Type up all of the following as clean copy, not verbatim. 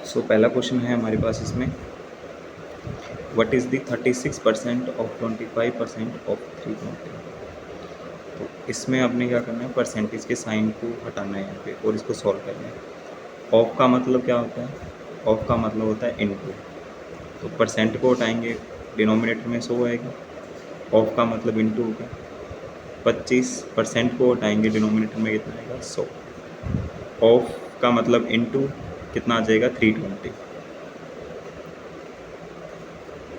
सो पहला क्वेश्चन है हमारे पास इसमें, what is the 36% of 25% of 320। तो इसमें आपने क्या करना है, परसेंटेज के साइन को हटाना है यहाँ पे और इसको सॉल्व करना है। ऑफ का मतलब क्या होता है, ऑफ का मतलब होता है इनटू। तो परसेंट को हटाएंगे, डिनोमिनेटर में 100 आएगा, ऑफ का मतलब इनटू होगा। 25% को हटाएंगे, डिनोमिनेटर में कितना आएगा, 100। ऑफ का मतलब इनटू कितना आ जाएगा, 320।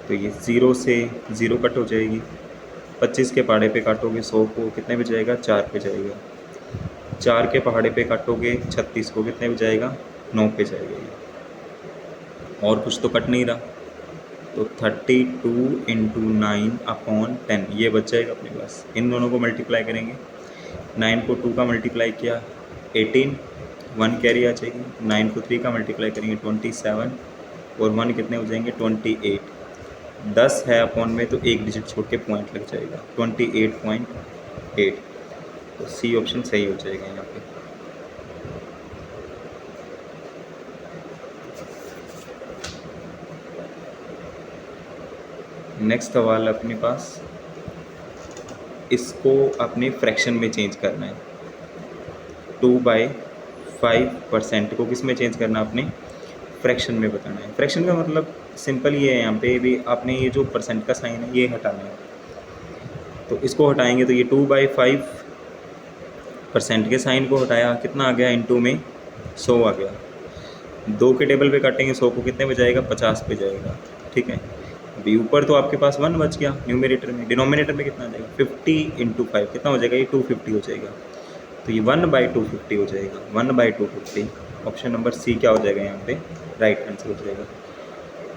तो ये 0 से 0 कट हो जाएगी, 25 के पहाड़े पे काटोगे 100 को, कितने पे जाएगा, 4 पे जाएगा। 4 के पहाड़े पे काटोगे 36 को, कितने पे जाएगा, 9 पे जाएगा। ये और कुछ तो कट नहीं रहा, तो 32 इंटू 9/10 ये बच जाएगा अपने पास। इन दोनों को मल्टीप्लाई करेंगे, 9 को 2 का मल्टीप्लाई किया 18, 1 कैरी आ जाएगी। 9 को 3 का मल्टीप्लाई करेंगे 27, और 1 कितने हो जाएंगे, 28। 10 है अपॉन में, तो एक डिजिट छोड़ के पॉइंट लग जाएगा, 28.8। तो सी ऑप्शन सही हो जाएगा यहाँ पे। नेक्स्ट सवाल अपने पास, इसको अपने फ्रैक्शन में चेंज करना है। 2/5% को किस में चेंज करना है, अपने फ्रैक्शन में बताना है। फ्रैक्शन का मतलब सिंपल ये है, यहाँ पे भी आपने ये जो परसेंट का साइन है ये हटाना है। तो इसको हटाएंगे तो ये 2/5% के साइन को हटाया, कितना आ गया, इनटू में 100 आ गया। 2 के टेबल पे काटेंगे 100 को, कितने पे जाएगा, 50 पे जाएगा। ठीक है, अभी ऊपर तो आपके पास 1 बच गया न्यूमरेटर में, डिनोमिनेटर में कितना आ जाएगा, 50 इंटू 5 कितना हो जाएगा, ये 250 हो जाएगा। तो ये 1/250 हो जाएगा, 1/250। ऑप्शन नंबर सी क्या हो जाएगा यहाँ पे, राइट आंसर हो जाएगा।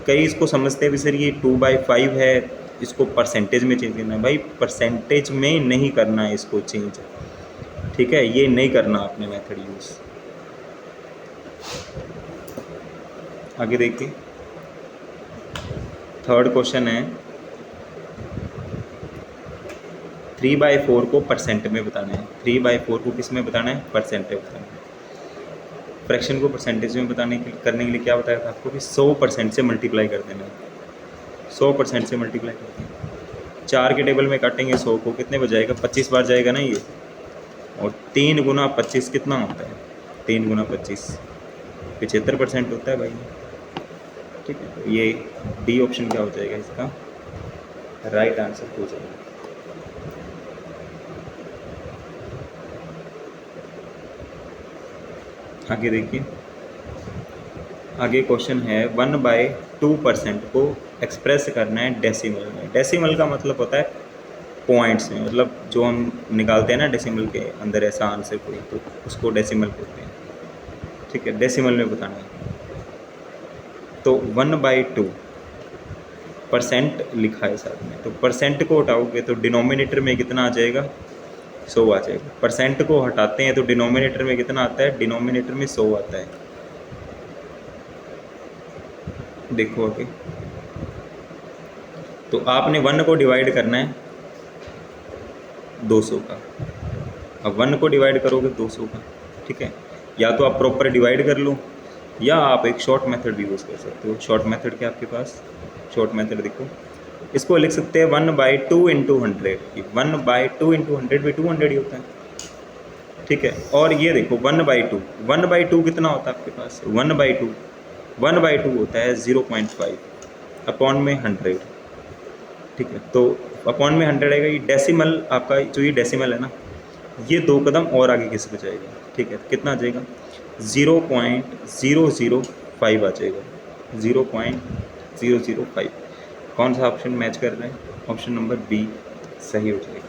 कई इसको समझते हैं भी सर ये 2/5 है, इसको परसेंटेज में चेंज करना है। भाई परसेंटेज में नहीं करना है इसको चेंज, ठीक है, ये नहीं करना आपने मेथड यूज़। आगे देखिए, थर्ड क्वेश्चन है, 3/4 को परसेंट में बताना है। 3/4 को किस में बताना है, परसेंट में बताना है। फ्रैक्शन को परसेंटेज में करने के लिए क्या बताया था आपको कि 100% से मल्टीप्लाई कर देना है। 100% से मल्टीप्लाई कर देना। 4 के टेबल में काटेंगे 100 को, कितने बजाएगा, 25 बार जाएगा ना ये। और 3 गुना 25 कितना होता है, 3 गुना 25 75% होता है भाई। ठीक है, तो ये डी ऑप्शन क्या हो जाएगा, इसका राइट आंसर हो जाएगा। आगे देखिए, आगे क्वेश्चन है 1/2% को एक्सप्रेस करना है डेसिमल में। डेसिमल का मतलब होता है पॉइंट्स में, मतलब जो हम निकालते हैं ना डेसिमल के अंदर ऐसा आंसर कोई, तो उसको डेसिमल कहते हैं। ठीक है, डेसिमल में बताना है। तो 1/2% लिखा है साथ में, तो परसेंट को हटाओगे तो डिनोमिनेटर में कितना आ जाएगा, 100 आ जाएगा। परसेंट को हटाते हैं तो डिनोमिनेटर में कितना आता है, डिनोमिनेटर में 100 आता है। देखो अभी, तो आपने 1 को डिवाइड करना है 200 का। अब 1 को डिवाइड करोगे 200 का, ठीक है, या तो आप प्रॉपर डिवाइड कर लो, या आप एक शॉर्ट मेथड भी यूज़ कर सकते हो। शॉर्ट मेथड क्या आपके पास, शॉर्ट मेथड देखो, इसको लिख सकते हैं 1/2 इंटू 100। 1/2 इंटू 100 भी 200 ही होता है। ठीक है, और ये देखो 1/2 कितना होता है आपके पास, 1/2 होता है 0.5 अपॉन में 100। ठीक है, तो अपॉन में 100 आएगा। ये डेसिमल आपका जो ये डेसिमल है ना, ये 2 कदम और आगे किस पे जाएगा। ठीक है, तो कितना आ जाएगा, 0.005 आ जाएगा, 0.005। कौन सा ऑप्शन मैच कर रहा है, ऑप्शन नंबर बी सही हो जाएगा।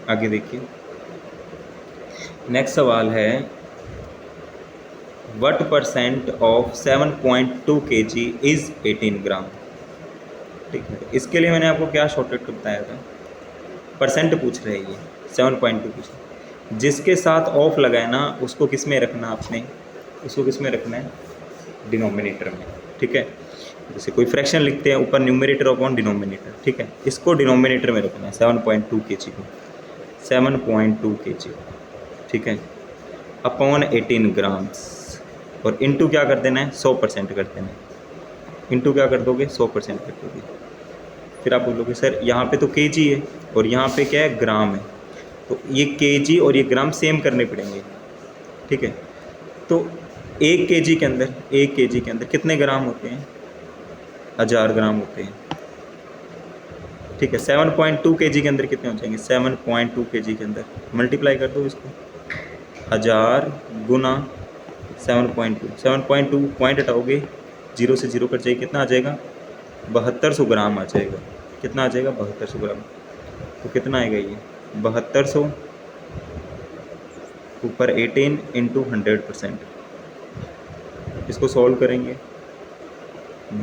आगे देखिए, नेक्स्ट सवाल है, what percent of 7.2 kg is 18 ग्राम। ठीक है, इसके लिए मैंने आपको क्या शॉर्टकट बताया था, परसेंट पूछ रहे हैं ये, 7.2 पूछ रहे। जिसके साथ ऑफ लगा है ना, उसको किस में रखना आपने, उसको किस में रखना है, डिनोमिनेटर में। ठीक है, जैसे कोई फ्रैक्शन लिखते हैं ऊपर न्यूमरेटर अपॉन डिनोमिनेटर, ठीक है, इसको डिनोमिनेटर में रखना है 7.2 kg को, 7.2 kg। ठीक है, अपॉन 18 ग्राम्स, और इंटू क्या कर देना है, 100% कर देना है। इंटू क्या कर दोगे, 100% कर दोगे। फिर आप बोलोगे सर यहाँ पे तो केजी है और यहाँ पे क्या है, ग्राम है, तो ये केजी और ये ग्राम सेम करने पड़ेंगे, ठीक है। तो 1 केजी के अंदर, 1 केजी के अंदर कितने ग्राम होते हैं, 1000 ग्राम होते हैं, ठीक है। 7.2 केजी के अंदर कितने हो जाएंगे, 7.2 केजी के अंदर मल्टीप्लाई कर दो इसको, 1000 गुना 7.2, 7.2 पॉइंट हटाओगे, 0 से 0 कट जाएगी, कितना आ जाएगा, 7200 ग्राम आ जाएगा। कितना आ जाएगा, 7200 ग्राम। तो कितना आएगा ये, 7200 ऊपर 18 इंटू 100%। इसको सॉल्व करेंगे,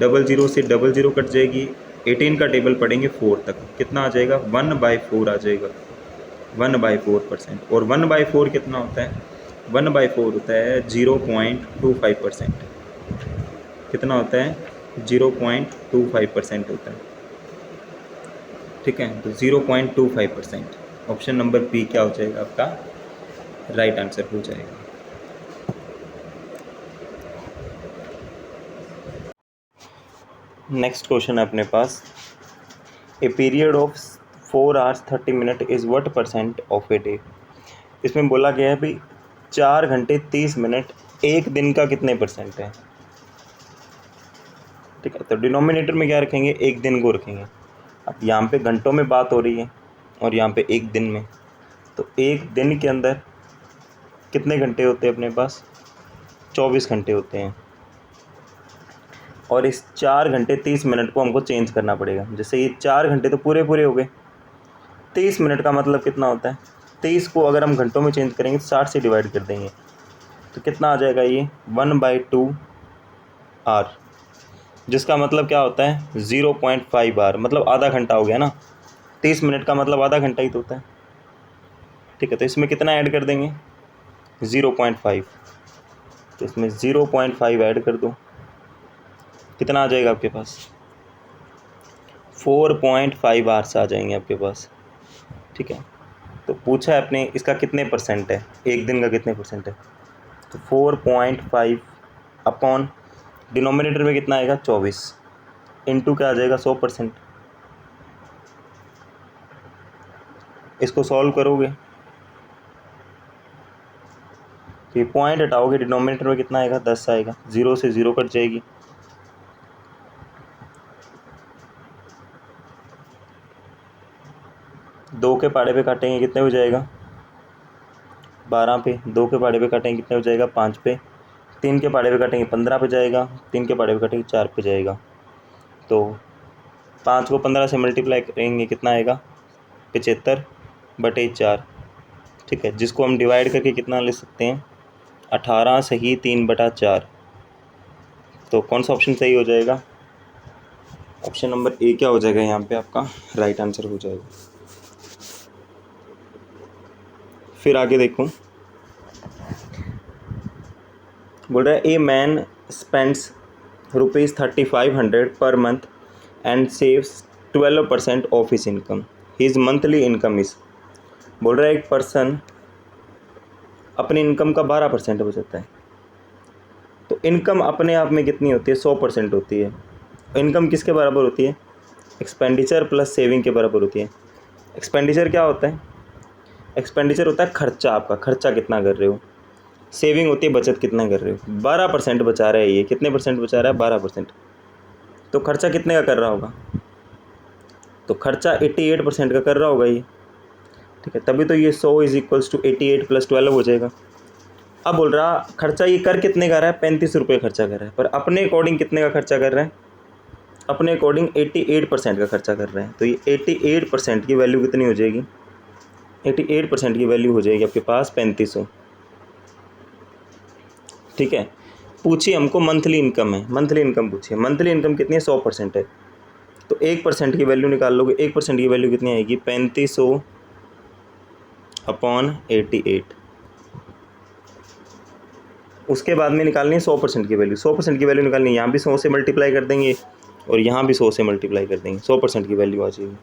00 से 00 कट जाएगी, 18 का टेबल पढ़ेंगे 4 तक, कितना आ जाएगा, 1/4 आ जाएगा, 1/4%। और 1/4 कितना होता है, 1/4 होता है 0.25%। कितना होता है, 0.25% होता है, ठीक है। तो 0.25%, ऑप्शन नंबर बी क्या हो जाएगा आपका, राइट आंसर हो जाएगा। नेक्स्ट क्वेश्चन है अपने पास, a period of 4 hours 30 minutes is what percent of a day. इसमें बोला गया है भाई 4 घंटे 30 मिनट एक दिन का कितने परसेंट है, ठीक है। तो डिनोमिनेटर में क्या रखेंगे, एक दिन को रखेंगे। अब यहाँ पे घंटों में बात हो रही है और यहाँ पे एक दिन में, तो एक दिन के अंदर कितने घंटे होते हैं अपने पास, 24 घंटे होते हैं। और इस 4 घंटे 30 मिनट को हमको चेंज करना पड़ेगा। जैसे ये 4 घंटे तो पूरे पूरे हो गए, 30 मिनट का मतलब कितना होता है, 30 को अगर हम घंटों में चेंज करेंगे तो 60 से डिवाइड कर देंगे, तो कितना आ जाएगा ये 1/2 आर, जिसका मतलब क्या होता है 0.5 आर, मतलब आधा घंटा हो गया ना। 30 मिनट का मतलब आधा घंटा ही तो होता है, ठीक है। तो इसमें कितना ऐड कर देंगे, 0.5, तो इसमें 0.5 ऐड कर दो, कितना आ जाएगा आपके पास, 4.5 आवर्स आ जाएंगे आपके पास, ठीक है। तो पूछा है आपने इसका कितने परसेंट है, एक दिन का कितने परसेंट है, तो 4.5 अपॉन डिनोमिनेटर में कितना आएगा 24, इंटू क्या आ जाएगा 100%। इसको सॉल्व करोगे तो ये पॉइंट हटाओगे, डिनोमिनेटर में कितना आएगा 10 आएगा, 0 से 0 कट जाएगी, दो के पाड़े पे काटेंगे कितने हो जाएगा 12 पे, 2 के पाड़े पे काटेंगे कितने हो जाएगा 5 पे, 3 के पाड़े पे काटेंगे 15 पे जाएगा, 3 के पाड़े पे काटेंगे 4 पे जाएगा। तो 5 को 15 से मल्टीप्लाई करेंगे कितना आएगा 75/4, ठीक है। जिसको हम डिवाइड करके कितना ले सकते हैं 18 सही 3/4। तो कौन सा ऑप्शन सही हो जाएगा, ऑप्शन नंबर ए क्या हो जाएगा यहाँ पे आपका राइट आंसर हो जाएगा। फिर आगे देखो, बोल रहा है a man spends ₹3500 per month and saves 12% of his income, his monthly income is. बोल रहा है एक पर्सन अपनी इनकम का 12% बचाता है, तो इनकम अपने आप में कितनी होती है 100% होती है। इनकम किसके बराबर होती है, एक्सपेंडिचर प्लस सेविंग के बराबर होती है। एक्सपेंडिचर क्या होता है, एक्सपेंडिचर होता है खर्चा, आपका खर्चा कितना कर रहे हो, सेविंग होती है बचत कितना कर रहे हो। 12% बचा रहा है, ये कितने परसेंट बचा रहा है 12%, तो खर्चा कितने का कर रहा होगा, तो खर्चा 88% का कर रहा होगा ये, ठीक है। तभी तो ये 100 इज इक्वल्स टू 88 + 12 हो जाएगा। अब बोल रहा खर्चा ये कर कितने का रहा है, 35 रुपये खर्चा कर रहा है, पर अपने अकॉर्डिंग कितने का खर्चा कर रहा है, अपने अकॉर्डिंग 88% का खर्चा कर रहे हैं। तो ये 88% की वैल्यू कितनी हो जाएगी, 88% की वैल्यू हो जाएगी आपके पास 3500, ठीक है। पूछिए हमको मंथली इनकम है, मंथली इनकम पूछिए, मंथली इनकम कितनी है 100% है, तो 1% की वैल्यू निकाल लोगे, 1% की वैल्यू कितनी आएगी 3500/88। उसके बाद में निकालनी है 100% की वैल्यू, 100% की वैल्यू निकालनी है, यहाँ भी 100 से मल्टीप्लाई कर देंगे और यहाँ भी 100 से मल्टीप्लाई कर देंगे, 100% की वैल्यू आ जाएगी।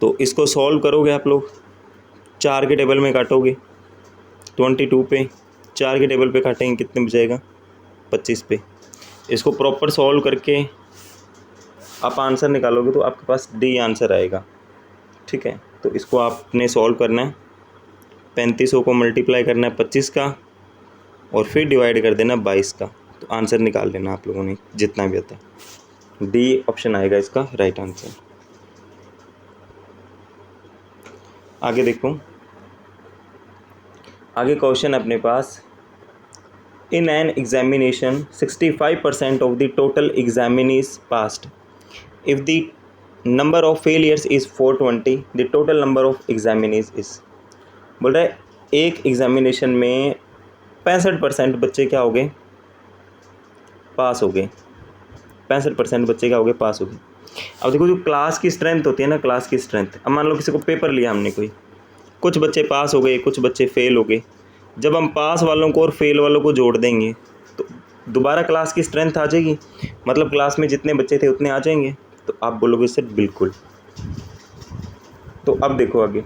तो इसको सॉल्व करोगे आप लोग, 4 के टेबल में काटोगे 22 पे, 4 के टेबल पे काटेंगे कितने बचेगा 25 पे। इसको प्रॉपर सॉल्व करके आप आंसर निकालोगे तो आपके पास डी आंसर आएगा। ठीक है, तो इसको आपने सॉल्व करना है, 3500 को मल्टीप्लाई करना है 25 का और फिर डिवाइड कर देना 22 का, तो आंसर निकाल लेना आप लोगों ने जितना भी आता है। डी ऑप्शन आएगा इसका राइट आंसर। आगे देखो, आगे क्वेश्चन अपने पास, in an examination 65% of the total examinees passed, if the number of failures is 420, the total number of examinees is. बोल रहा है एक एग्जामिनेशन में 65% बच्चे क्या हो गए, पास हो गए, 65% बच्चे क्या हो गए, पास हो गए। अब देखो जो क्लास की स्ट्रेंथ होती है ना, क्लास की स्ट्रेंथ, अब मान लो किसी को पेपर लिया हमने कोई, कुछ बच्चे पास हो गए, कुछ बच्चे फेल हो गए। जब हम पास वालों को और फेल वालों को जोड़ देंगे तो दोबारा क्लास की स्ट्रेंथ आ जाएगी, मतलब क्लास में जितने बच्चे थे उतने आ जाएंगे। तो आप बोलोगे सर बिल्कुल। तो अब देखो आगे,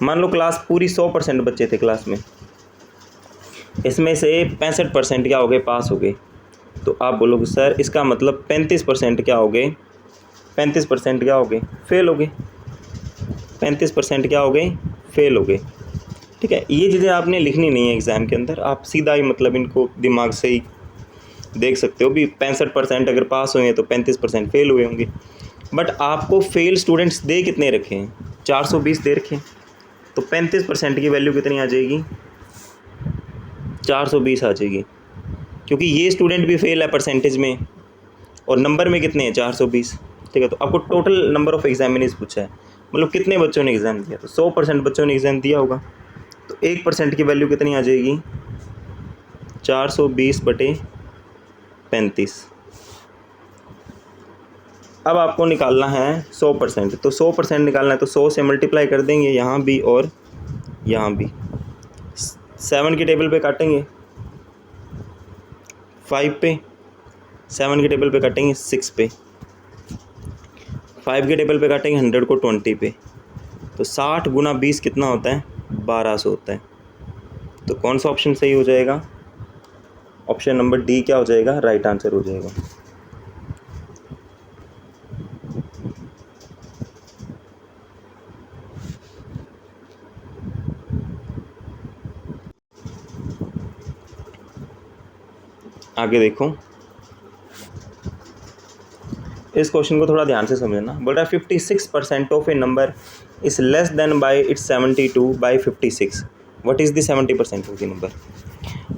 मान लो क्लास पूरी 100% बच्चे थे क्लास में, इसमें से 65% क्या हो गए, पास हो गए। तो आप बोलोगे सर इसका मतलब 35% क्या हो गए, 35% क्या हो गए, फेल हो गए, 35% क्या हो गए, फेल हो गए। ठीक है, ये चीज़ें आपने लिखनी नहीं है एग्ज़ाम के अंदर, आप सीधा ही मतलब इनको दिमाग से ही देख सकते हो भी 65% अगर पास हुए हैं तो 35% फेल हुए होंगे। बट आपको फेल स्टूडेंट्स दे कितने रखे हैं, 420 दे रखे हैं, तो 35% की वैल्यू कितनी आ जाएगी, 420 आ जाएगी, क्योंकि ये स्टूडेंट भी फेल है परसेंटेज में और नंबर में कितने हैं, 420। ठीक है, तो आपको टोटल नंबर ऑफ़ एग्जामिनीज पूछा है, मतलब कितने बच्चों ने एग्ज़ाम दिया, तो 100% बच्चों ने एग्ज़ाम दिया होगा, तो 1% की वैल्यू कितनी आ जाएगी, 420/35। अब आपको निकालना है 100%, तो 100% निकालना है तो 100 से मल्टीप्लाई कर देंगे यहाँ भी और यहाँ भी। 7 के टेबल पे काटेंगे 5 पे, 7 के टेबल पे काटेंगे 6 पे, 5 के टेबल पे काटेंगे 100 को 20 पे, तो 60 गुना 20 कितना होता है, 1200 होता है। तो कौन सा ऑप्शन सही हो जाएगा, ऑप्शन नंबर डी क्या हो जाएगा, राइट आंसर हो जाएगा। आगे देखो, इस क्वेश्चन को थोड़ा ध्यान से समझना। बोल रहा है 56% of a number is less than bye it's 72/56, what is the 70% of the number.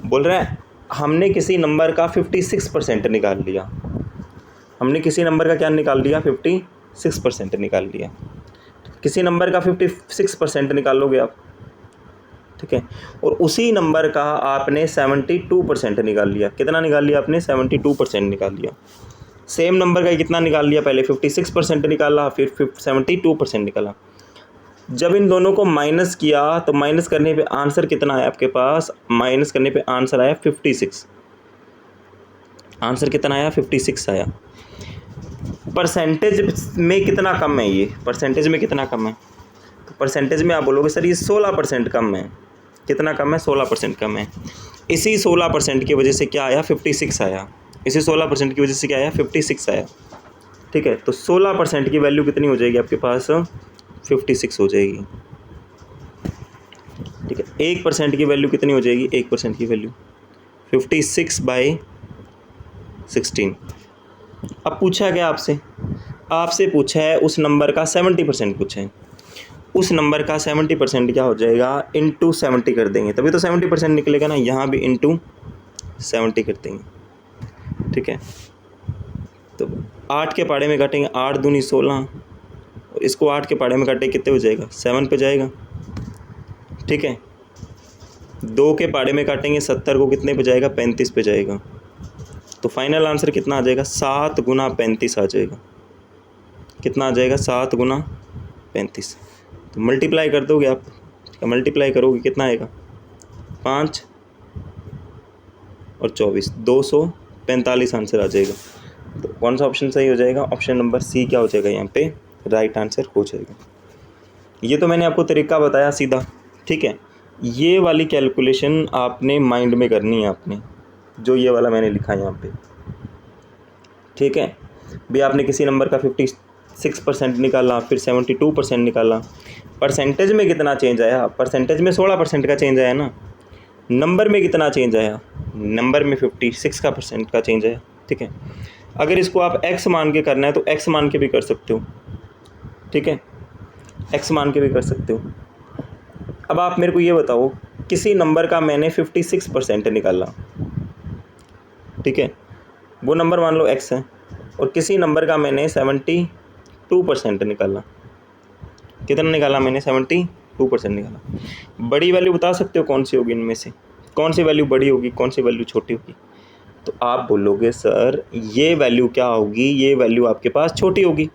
बोल रहा है हमने किसी नंबर का 56% निकाल लिया, हमने किसी नंबर का क्या निकाल लिया, 56% निकाल लिया। किसी नंबर का 56% निकालोगे आप, ठीक है, और उसी नंबर का आपने 72% निकाल लिया। कितना निकाल लिया आपने, 72% निकाल लिया। सेम नंबर का कितना निकाल लिया, पहले 56% निकाला, फिर 72% निकाला। जब इन दोनों को माइनस किया तो माइनस करने पे आंसर कितना आया आपके पास, माइनस करने पे आंसर आया 56। आंसर कितना आया, 56 आया। परसेंटेज में कितना कम है ये, परसेंटेज में कितना कम है, तो परसेंटेज में आप बोलोगे सर ये 16% कम है। कितना कम है, 16% कम है। इसी 16% की वजह से क्या आया, 56 आया। इसी 16% की वजह से क्या आया, 56 आया। ठीक है, तो 16% की वैल्यू कितनी हो जाएगी आपके पास, 56 हो जाएगी। ठीक है, 1% की वैल्यू कितनी हो जाएगी, 1% की वैल्यू 56/16। अब पूछा क्या आपसे, आपसे पूछा है उस नंबर का 70% पूछा है। उस नंबर का 70% क्या हो जाएगा, इंटू 70 कर देंगे, तभी तो 70% निकलेगा ना। यहाँ भी इंटू 70 कर देंगे। ठीक है, तो 8 के पाड़े में काटेंगे, 8 दूनी 16, और इसको 8 के पाड़े में काटे कितने हो जाएगा, 7 पे जाएगा। ठीक है, 2 के पाड़े में काटेंगे 70 को कितने पे जाएगा, 35 पे जाएगा। तो फाइनल आंसर कितना आ जाएगा, 7 गुना 35 आ जाएगा। कितना आ जाएगा, 7 गुना 35। तो मल्टीप्लाई कर दोगे आप, मल्टीप्लाई करोगे कितना आएगा, 5 और 24, 245 आंसर आ जाएगा। तो कौन सा ऑप्शन सही हो जाएगा, ऑप्शन नंबर सी क्या हो जाएगा यहाँ पे, राइट आंसर हो जाएगा। ये तो मैंने आपको तरीका बताया सीधा, ठीक है। ये वाली कैलकुलेशन आपने माइंड में करनी है आपने, जो ये वाला मैंने लिखा है यहाँ पे, ठीक है। भी आपने किसी नंबर का 56% निकाला, फिर 72% निकाला, परसेंटेज में कितना चेंज आया? परसेंटेज में 16% का चेंज आया ना। नंबर में कितना चेंज आया? नंबर में 56 का परसेंट का चेंज आया, ठीक है। अगर इसको आप x मान के करना है तो x मान के भी कर सकते हो, ठीक है, x मान के भी कर सकते हो। अब आप मेरे को ये बताओ, किसी नंबर का मैंने 56% निकाला, ठीक है, वो नंबर मान लो x है, और किसी नंबर का मैंने 72% निकाला। कितना निकाला मैंने? 72% निकाला। बड़ी वैल्यू बता सकते हो कौन सी होगी इनमें से? कौन सी वैल्यू बड़ी होगी, कौन सी वैल्यू छोटी होगी? तो आप बोलोगे सर ये वैल्यू क्या होगी, ये वैल्यू आपके पास छोटी होगी।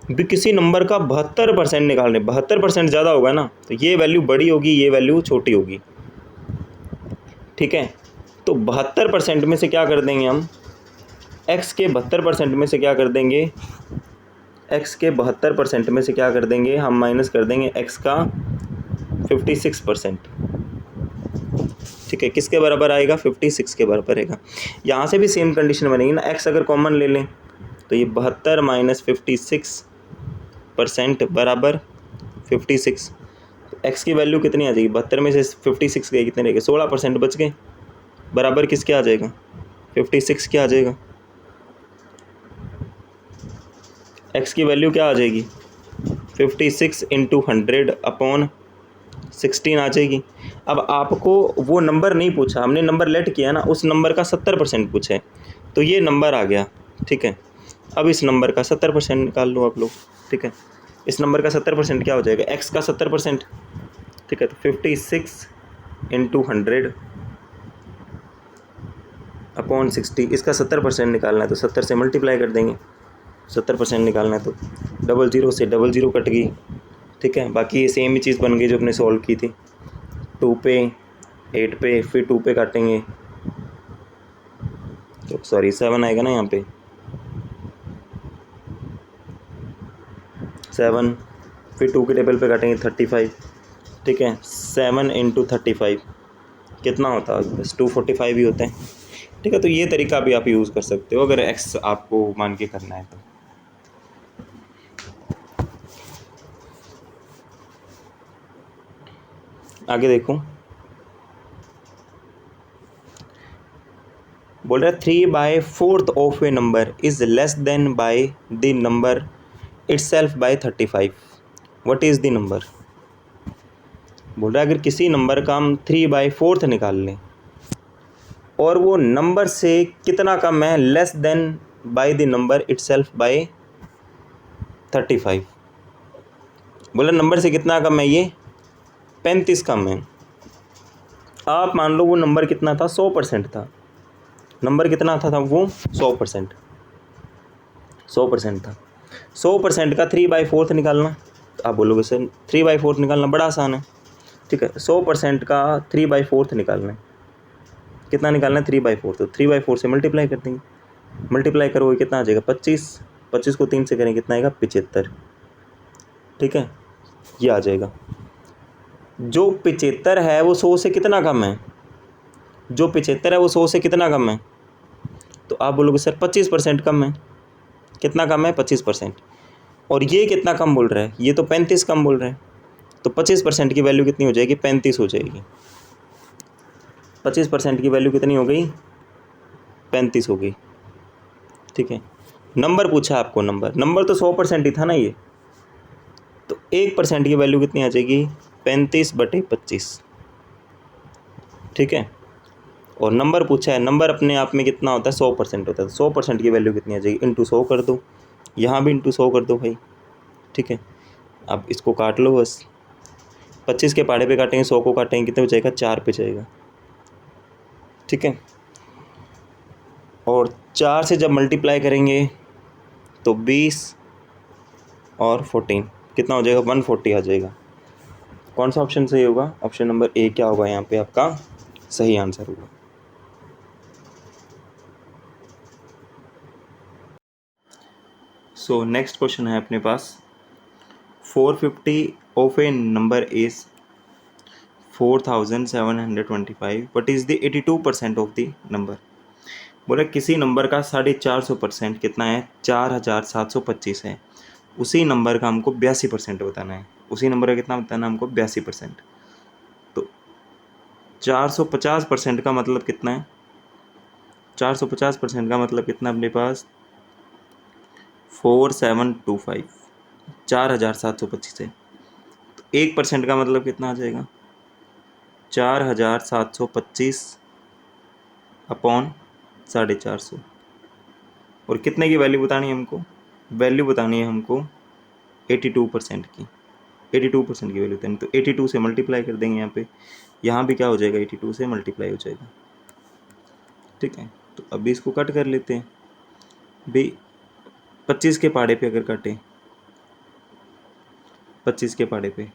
भी किसी नंबर का 72% निकाल रहे, 72% ज़्यादा होगा ना, तो ये वैल्यू बड़ी होगी, ये वैल्यू छोटी होगी, ठीक है। तो 72% में से क्या कर देंगे हम? x के 72% में से क्या कर देंगे? x के 72% में से क्या कर देंगे हम? माइनस कर देंगे x का 56%, ठीक है। किसके बराबर आएगा? 56 के बराबर आएगा। यहाँ से भी सेम कंडीशन बनेगी ना, x अगर कॉमन ले लें तो ये 72 माइनस 56% बराबर 56। तो x की वैल्यू कितनी आ जाएगी? 72 में से 56 गए, कितने रह गए? 16% बच गए, बराबर किसके आ जाएगा? 56 क्या आ जाएगा? x की वैल्यू क्या आ जाएगी? 56 इंटू 100 अपॉन 16 आ जाएगी। अब आपको वो नंबर नहीं पूछा, हमने नंबर लेट किया ना, उस नंबर का 70% पूछा है, तो ये नंबर आ गया, ठीक है। अब इस नंबर का 70% निकाल लो आप लोग, ठीक है। इस नंबर का 70% क्या हो जाएगा? x का 70%, ठीक है। तो 56 इंटू 100 अपॉन 60, इसका 70% निकालना है तो 70 से मल्टीप्लाई कर देंगे। 70% निकालना है तो 00 से 00 कट गई, ठीक है। बाकी ये सेम ही चीज़ बन गई जो अपने सॉल्व की थी। 2 पे, 8 पे, फिर 2 पे काटेंगे तो सॉरी 7 आएगा ना यहाँ पे, 7, फिर 2 के टेबल पे काटेंगे 35, ठीक है। 7 इंटू 35 कितना होता है? बस 245 ही होते हैं, ठीक है। तो ये तरीका भी आप यूज़ कर सकते हो अगर x आपको मान के करना है तो। आगे देखो, बोल रहा है 3/4 of a number is less than by the number itself by 35, what is the number? बोल रहा है अगर किसी नंबर का हम 3/4 निकाल लें और वो नंबर से कितना कम है? Less than by the number itself by 35। बोला नंबर से कितना कम है? ये 35 कम है। आप मान लो वो नंबर कितना था? 100% था। नंबर कितना था वो? 100%, 100% था। 100% का 3/4 निकालना, तो आप बोलोगे सर 3/4 निकालना बड़ा आसान है, ठीक है। 100% का 3/4 निकालना है, कितना निकालना है? 3/4। तो 3/4 से मल्टीप्लाई कर देंगे, मल्टीप्लाई करोगे कितना आ जाएगा? 25, 25 को 3 से करेंगे कितना आएगा? 75, ठीक है। ये आ जाएगा। जो 75 है वो 100 से कितना कम है? जो 75 है वो 100 से कितना कम है? तो आप बोलोगे सर 25% कम है। कितना कम है? 25%। और ये कितना कम बोल रहा है? ये तो 35 कम बोल रहा है। तो 25% की वैल्यू कितनी हो जाएगी? 35 हो जाएगी। 25% की वैल्यू कितनी हो गई? 35 हो गई, ठीक है। नंबर पूछा आपको, नंबर तो 100% ही था ना ये, तो 1% की वैल्यू कितनी आ जाएगी? 35/25, ठीक है। और नंबर पूछा है, नंबर अपने आप में कितना होता है? 100% होता है। तो 100% की वैल्यू कितनी आ जाएगी? इंटू 100 कर दो, यहाँ भी इंटू 100 कर दो भाई, ठीक है। अब इसको काट लो बस, 25 के पहाड़े पे काटेंगे, 100 को काटेंगे, कितने पे जाएगा? 4 पे जाएगा, ठीक है। और 4 से जब मल्टीप्लाई करेंगे तो 20 और 14 कितना हो जाएगा? 140 आ जाएगा। कौन सा ऑप्शन सही होगा? ऑप्शन नंबर ए क्या होगा यहाँ पे आपका सही आंसर होगा। सो नेक्स्ट क्वेश्चन है अपने पास, 450 of a number is 4725. What is the 82% of the number? बोला किसी नंबर का 450% कितना है? 4725 है। उसी नंबर का हमको 82% बताना है। उसी नंबर का कितना बताना है हमको? 82%। तो 450% का मतलब कितना है? 450% का मतलब कितना अपने पास? 4725, 4725 है। तो 1% का मतलब कितना आ जाएगा? 4725 अपॉन 450। और कितने की वैल्यू बतानी है हमको? वैल्यू बतानी है हमको 82% की। 82% की वैल्यू बतानी, तो 82 से मल्टीप्लाई कर देंगे यहाँ पे। यहाँ भी क्या हो जाएगा? 82 से मल्टीप्लाई हो जाएगा। ठीक है, तो अभी इसको कट कर लेते हैं भाई। 25 के पहाड़े पे अगर काटें, 25 के पहाड़े पे,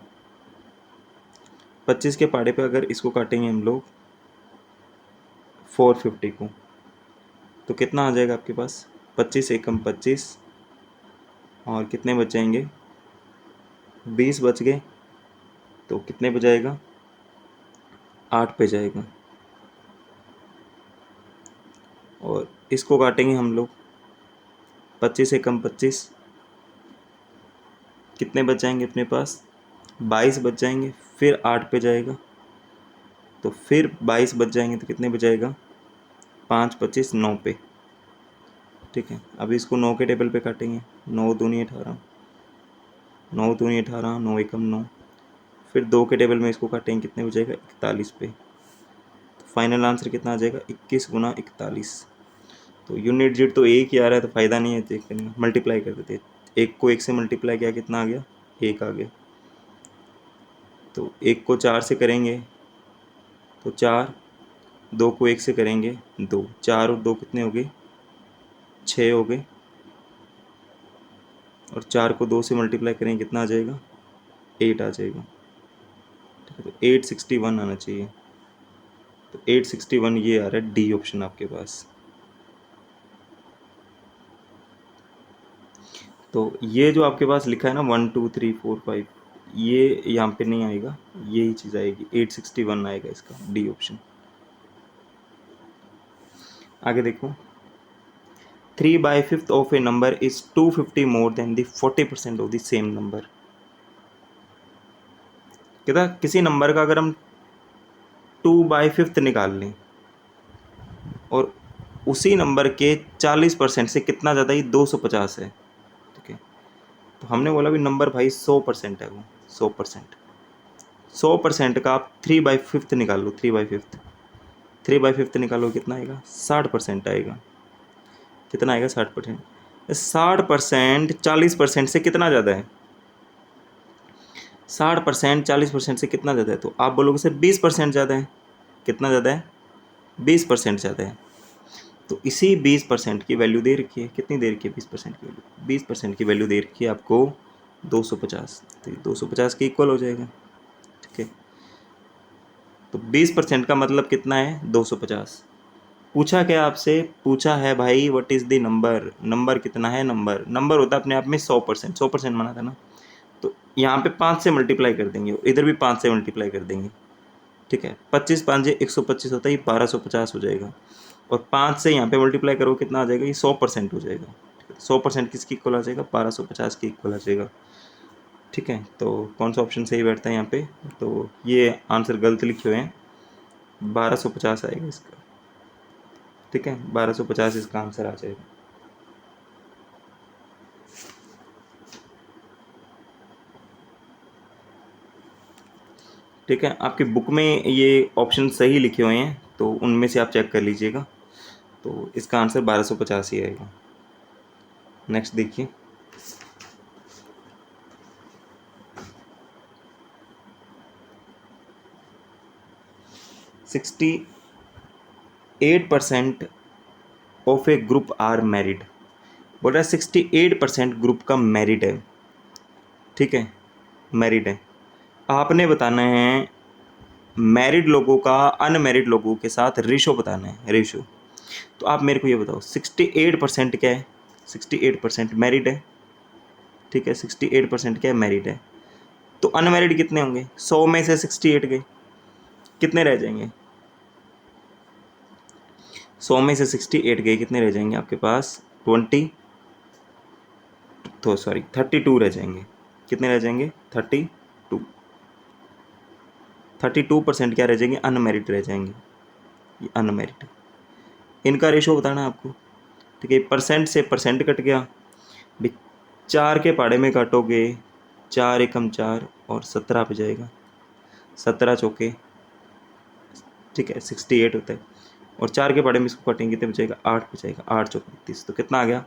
25 के पहाड़े पे अगर इसको काटेंगे हम लोग 450 को, तो कितना आ जाएगा आपके पास? 25 एकम 25, और कितने बच जाएंगे? 20 बच गए, तो कितने पे जाएगा? 8 पे जाएगा। और इसको काटेंगे हम लोग 25 एकम 25, कितने बच जाएंगे अपने पास? 22 बच जाएंगे, फिर 8 पे जाएगा, तो फिर 22 बच जाएंगे, तो कितने पे जाएगा? 5 25 9 पे। ठीक है, अभी इसको 9 के टेबल पे काटेंगे। 9 दूनी 18, 9 दूनी 18, 9 एकम 9, फिर 2 के टेबल में इसको काटेंगे, कितने हो जाएगा? 41 पे। तो फाइनल आंसर कितना आ जाएगा? 21 गुना 41। तो यूनिट डिजिट तो एक ही आ रहा है, तो फ़ायदा नहीं है चेक करने का, मल्टीप्लाई कर देते। एक को 1 से मल्टीप्लाई किया, कितना आ गया? 1 आ गया। तो 1 को 4 से करेंगे तो 4, 2 को 1 से करेंगे 2, 4 और 2 कितने हो गए? 6 हो गए। और 4 को 2 से मल्टीप्लाई करेंगे, कितना आ जाएगा? 8 आ जाएगा। ठीक है, तो 861 आना चाहिए। तो 861 ये आ रहा है, डी ऑप्शन आपके पास। तो ये जो आपके पास लिखा है ना 1 2 3 4 5, ये यहाँ पे नहीं आएगा, यही चीज़ आएगी, 861 आएगा इसका, डी ऑप्शन। आगे देखो, 3/5 of a number is 250 more than the 40% of the same number. कहता किसी नंबर का अगर हम 2/5 निकाल लें और उसी नंबर के 40% से कितना ज़्यादा ही 250 है। ठीक है, तो हमने बोला भी नंबर भाई 100% है, वो 100%। 100% का आप 3/5 निकाल लो, 3/5, 3/5 निकालो, कितना आएगा? 60% आएगा। कितना आएगा? 60%। 60% 40% से कितना ज़्यादा है? 60% 40% से कितना ज़्यादा है? तो आप बोलोगे सर 20% ज़्यादा है। कितना ज़्यादा है? 20% ज़्यादा है। तो इसी 20% की वैल्यू दे रखी है, कितनी दे रखी है? 20% की वैल्यू, 20% की वैल्यू दे रखी है आपको 250, तो 250 के इक्वल हो जाएगा। ठीक है, तो 20% का मतलब कितना है? 250। पूछा क्या आपसे? पूछा है भाई what is the number, number कितना है? नंबर होता है अपने आप में 100%, 100% माना था ना। तो यहाँ पे 5 से मल्टीप्लाई कर देंगे, इधर भी 5 से मल्टीप्लाई कर देंगे। ठीक है, 25 5 125 होता है, ये 1250 हो जाएगा। और 5 से यहाँ पे मल्टीप्लाई करो, कितना आ जाएगा? ये 100% हो जाएगा। 100% किसकी इक्वल आ जाएगा? 1250 की इक्वल आ जाएगा। ठीक है, तो कौन सा ऑप्शन सही बैठता है यहाँ पे? तो ये आंसर गलत लिखे हुए हैं, 1250 आएगा इसका। ठीक है, 1250 इसका आंसर आ जाएगा। ठीक है, आपकी बुक में ये ऑप्शन सही लिखे हुए हैं, तो उनमें से आप चेक कर लीजिएगा। तो इसका आंसर 1250 ही आएगा। नेक्स्ट देखिए, sixty 8% of a group are married. बोल रहा है 68% ग्रुप का मैरिड है। ठीक है, मैरिड है। आपने बताना है मैरिड लोगों का अनमैरिड लोगों के साथ रेशो बताना है, रेशो। तो आप मेरे को ये बताओ 68% क्या है? 68% मैरिड है। ठीक है, 68% क्या है, मैरिड है। तो अनमैरिड कितने होंगे, 100 में से 68 गए, कितने रह जाएंगे, 100 में से 68 गए, कितने रह जाएंगे आपके पास, 32 रह जाएंगे। कितने रह जाएंगे, 32% क्या रह जाएंगे, अनमैरिड रह जाएंगे, ये अनमैरिड। इनका रेशो बताना आपको, ठीक है। परसेंट से परसेंट कट गया भाई, 4 के पहाड़े में काटोगे, 4 एकम 4 और 17 पे जाएगा, 17 चौके, ठीक है, 68 होता है। और 4 के पहाड़े में इसको काटेंगे कितने बचेगा, 8 पे जाएगा, 8 चौके 32, तो कितना आ गया,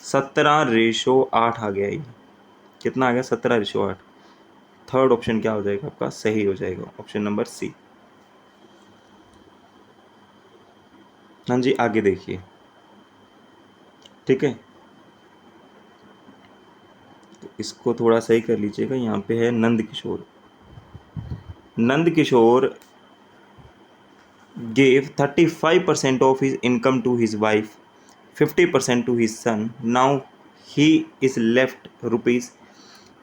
17:8 आ गया ये, कितना आ गया, 17:8। थर्ड ऑप्शन क्या हो जाएगा आपका, सही हो जाएगा, ऑप्शन नंबर सी। हाँ जी, आगे देखिए, ठीक है, तो इसको थोड़ा सही कर लीजिएगा। यहाँ पे है Nand Kishore. Nand Kishore gave 35% of his income to his wife, 50% to his son. Now he is left rupees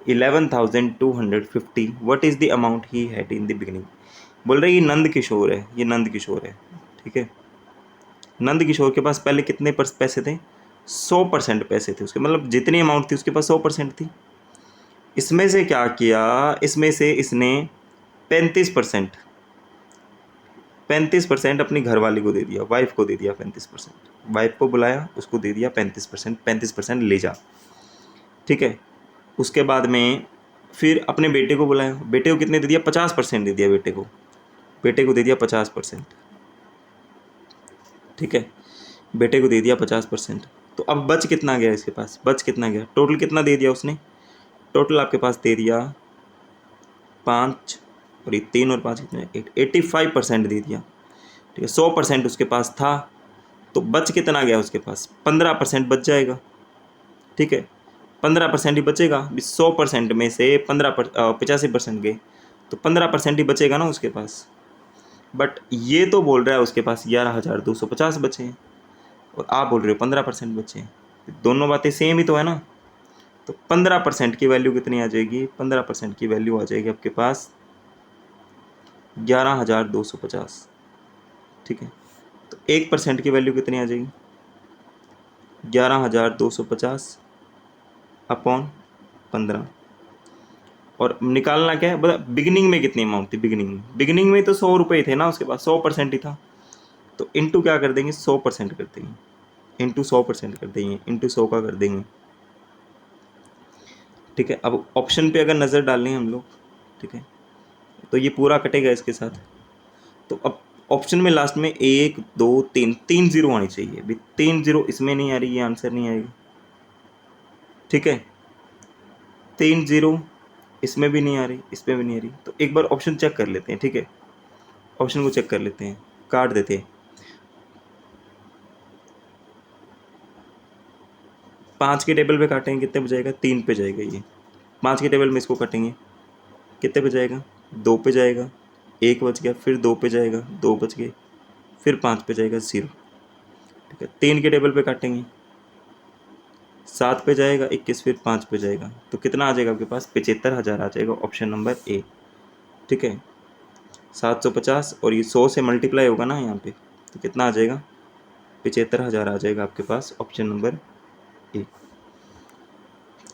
11,250. What is the amount he had in the beginning? बोल रहे ये नंद किशोर है, ये नंद किशोर है, ठीक है। नंद किशोर के पास पहले कितने पैसे थे, 100% पैसे थे उसके, मतलब जितनी अमाउंट थी उसके पास 100% थी। इसमें से क्या किया, इसमें से इसने 35% 35% अपनी घरवाली को दे दिया, वाइफ को दे दिया 35%, वाइफ को बुलाया, उसको दे दिया 35%, 35% ले जा, ठीक है। उसके बाद में फिर अपने बेटे को बुलाया, बेटे को कितने दे दिया, 50% दे दिया बेटे को दे दिया 50%, ठीक है, बेटे को दे दिया 50%। तो अब बच कितना गया इसके पास, बच कितना गया, टोटल कितना दे दिया उसने, टोटल आपके पास दे दिया 5 और ये 3 और 5 कितने, 85% दे दिया, ठीक है। 100% उसके पास था, तो बच कितना गया उसके पास, 15% बच जाएगा, ठीक है, 15% ही बचेगा। 100% में से 85% गए, तो 15% ही बचेगा ना उसके पास। बट ये तो बोल रहा है उसके पास 11,250 बचे हैं, और आप बोल रहे हो 15% बचे हैं, दोनों बातें सेम ही तो है ना। तो 15% की वैल्यू कितनी आ जाएगी, 15% की वैल्यू आ जाएगी आपके पास 11,250, ठीक है। तो 1% की वैल्यू कितनी आ जाएगी, 11,250 अपॉन 15। और निकालना क्या है, बता बिगिनिंग में कितनी अमाउंट थी, बिगिनिंग में तो 100 रुपये थे ना उसके पास, 100% ही था, तो इंटू क्या कर देंगे, 100% कर देंगे, इंटू 100% कर देंगे, इंटू 100 का कर देंगे, ठीक है। अब ऑप्शन पे अगर नज़र डालें हम लोग, ठीक है, तो ये पूरा कटेगा इसके साथ। तो अब ऑप्शन में लास्ट में 1 2 3 जीरो आनी चाहिए, अभी 3 जीरो इसमें नहीं आ रही, ये आंसर नहीं आएगा, ठीक है। 3 जीरो इसमें भी नहीं आ रही, इसमें भी नहीं आ रही, तो एक बार ऑप्शन चेक कर लेते हैं, ठीक है, ऑप्शन को चेक कर लेते हैं, काट देते हैं। 5 के टेबल पे काटेंगे कितने पे जाएगा, 3 पे जाएगा, ये 5 के टेबल में इसको काटेंगे कितने पे जाएगा, 2 पे जाएगा, 1 बच गया, फिर 2 पे जाएगा, 2 बच गए, फिर 5 पे जाएगा 0, ठीक है। 3 के टेबल पे काटेंगे 7 पे जाएगा 21, फिर 5 पे जाएगा, तो कितना आ जाएगा आपके पास, 75,000 आ जाएगा, ऑप्शन नंबर ए, ठीक है। 750 और ये 100 से मल्टीप्लाई होगा ना यहाँ पे, तो कितना आ जाएगा, 75,000 आ जाएगा आपके पास, ऑप्शन नंबर ए।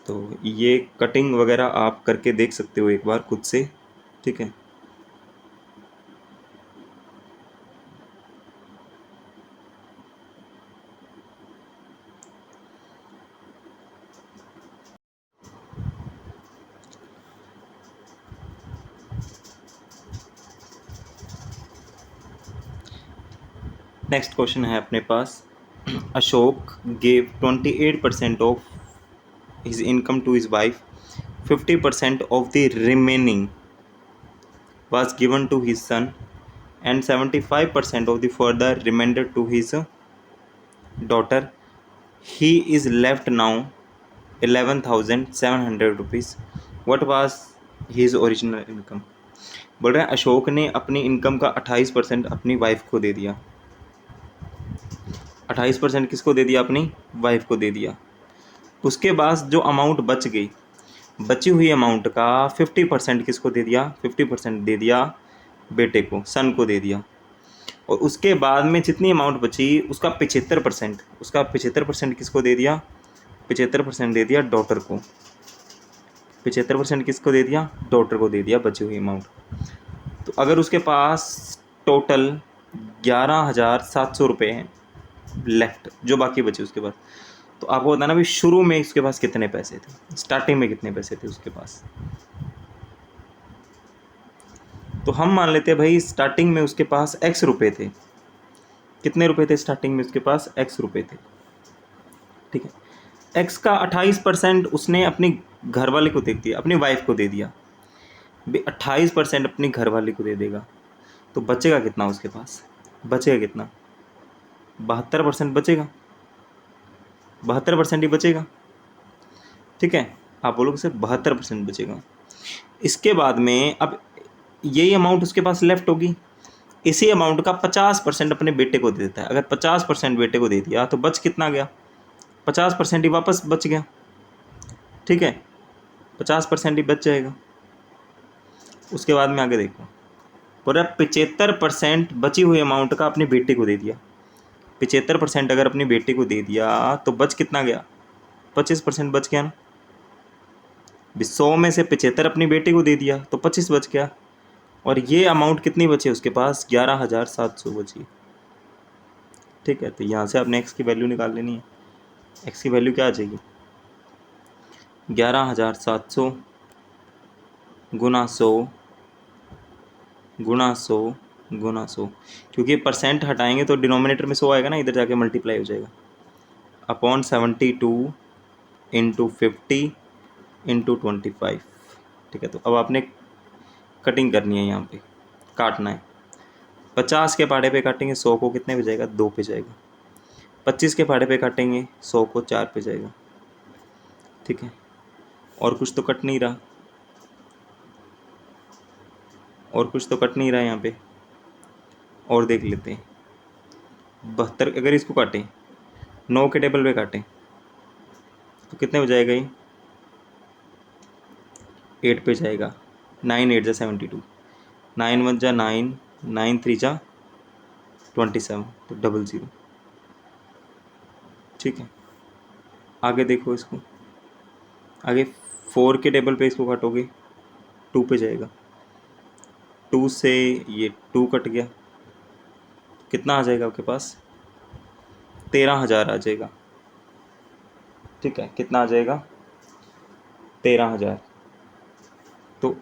तो ये कटिंग वगैरह आप करके देख सकते हो एक बार खुद से, ठीक है। नेक्स्ट क्वेश्चन है अपने पास, Ashok gave 28% of his income to his wife, 50% of the remaining was given to his son, and 75% of the further remainder to his daughter. He is left now 11,700 rupees. What was his original income? बोल रहे हैं अशोक ने अपनी income का 28% अपनी wife को दे दिया, 28% किसको दे दिया, अपनी वाइफ को दे दिया। उसके बाद जो अमाउंट बच गई बची हुई अमाउंट का 50% किसको दे दिया, 50% दे दिया बेटे को, सन को दे दिया। और उसके बाद में जितनी अमाउंट बची उसका 75% किसको दे दिया, 75% दे दिया डॉटर को, 75% किसको दे दिया, डॉटर को दे दिया बची हुई अमाउंट। तो अगर उसके पास टोटल 11,700 रुपये हैं लेफ्ट, जो बाकी बचे उसके पास, तो आपको बताना भी शुरू में उसके पास कितने पैसे थे, स्टार्टिंग में कितने पैसे थे उसके पास। तो हम मान लेते हैं भाई स्टार्टिंग में उसके पास x रुपये थे। कितने रुपए थे स्टार्टिंग में उसके पास, x रुपये थे। ठीक है, x का 28% उसने अपनी घरवाले को दे दिया, अपनी वाइफ को दे दिया। 28% अपनी घरवाली को दे देगा, तो बचेगा कितना उसके पास, बचेगा कितना, 72% बचेगा, 72% ही बचेगा। ठीक है, आप बोलोगे सर 72% बचेगा। इसके बाद में अब यही अमाउंट उसके पास लेफ्ट होगी, इसी अमाउंट का 50% अपने बेटे को दे देता है। अगर 50% बेटे को दे दिया तो बच कितना गया, 50% ही वापस बच गया। ठीक है, 50% ही बच जाएगा। उसके बाद में आगे देखो, पूरा 75% बची हुई अमाउंट का अपने बेटे को दे दिया। 75% अगर अपनी बेटे को दे दिया तो बच कितना गया, 25% बच गया ना। 100 में से 75 अपनी बेटे को दे दिया तो 25 बच गया। और ये अमाउंट कितनी बची उसके पास, 11,700 बची। ठीक है, तो यहाँ से आपने एक्स की वैल्यू निकाल लेनी है। एक्स की वैल्यू क्या आ जाएगी, 11,700 गुना 100 गुना 100 गुना 100, क्योंकि परसेंट हटाएंगे तो डिनोमिनेटर में 100 आएगा ना, इधर जाके मल्टीप्लाई हो जाएगा, अपॉन 72 इंटू 50 इंटू 25। ठीक है, तो अब आपने कटिंग करनी है, यहाँ पे काटना है। 50 के पहाड़े पे काटेंगे 100 को कितने पे जाएगा, 2 पे जाएगा। 25 के पहाड़े पे काटेंगे 100 को 4 पे जाएगा। ठीक है, और कुछ तो कट नहीं रहा, और कुछ तो कट नहीं रहा यहाँ पे। और देख लेते हैं, 72 अगर इसको काटें 9 के टेबल पे काटें तो कितने हो जाएगा ये, 8 पे जाएगा। 9 8 जा 72, 9 1 जा 9, 9 3 जा 27, तो 00। ठीक है, आगे देखो इसको, आगे 4 के टेबल पे इसको काटोगे 2 पे जाएगा। 2 से ये 2 कट गया, कितना आ जाएगा आपके पास, 13,000 आ जाएगा। ठीक है, कितना आ जाएगा, 13,000। तो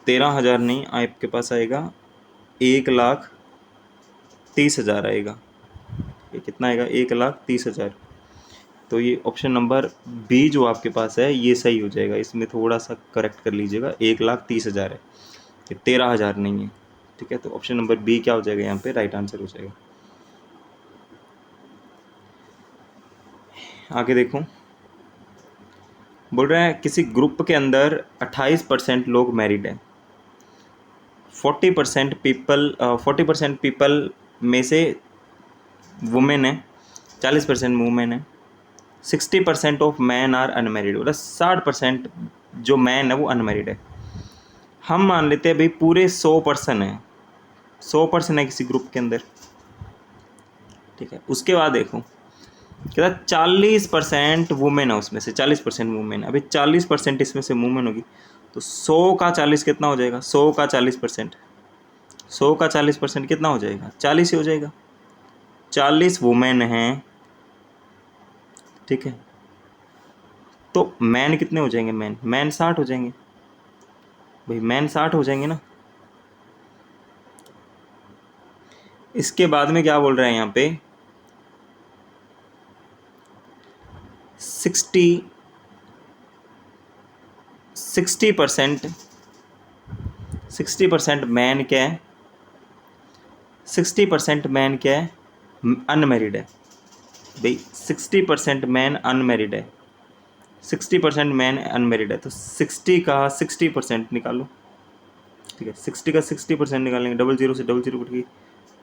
13,000 नहीं, आपके पास आएगा 1,30,000 आएगा। ये कितना आएगा, 1,30,000। तो ये ऑप्शन नंबर बी जो आपके पास है ये सही हो जाएगा। इसमें थोड़ा सा करेक्ट कर लीजिएगा, 1,30,000 है, ये 13,000 नहीं है। ठीक है, तो ऑप्शन नंबर बी क्या हो जाएगा, यहाँ पे राइट आंसर हो जाएगा। आगे देखो, बोल रहे हैं किसी ग्रुप के अंदर 28% लोग मैरिड हैं, 40% पीपल में से वुमेन है, 40% वुमेन है, 60% ऑफ मैन आर अनमेरिड, मतलब 60% जो मैन है वो अनमेरिड है। हम मान लेते हैं भाई पूरे 100% है, 100% है किसी ग्रुप के अंदर। ठीक है, उसके बाद देखो क्या 40% वुमेन है, उसमें से 40% वुमेन है। अभी 40% इसमें से वुमेन होगी, तो 100 का 40 कितना हो जाएगा, 100 का 40%, 100 का 40% कितना हो जाएगा, 40 ही हो जाएगा। 40 वुमेन हैं। ठीक है, तो मैन कितने हो जाएंगे, मैन 60 हो जाएंगे भाई, मैन 60 हो जाएंगे ना। इसके बाद में क्या बोल रहे हैं यहाँ पे, 60% मैन क्या है, 60% मैन क्या है, अनमेरिड है भाई। 60% मैन अनमेरिड है, 60% मैन अनमेरिड है, तो 60 का 60% निकालो। ठीक है, 60 का 60% निकालेंगे, 00 से 00 कट गई,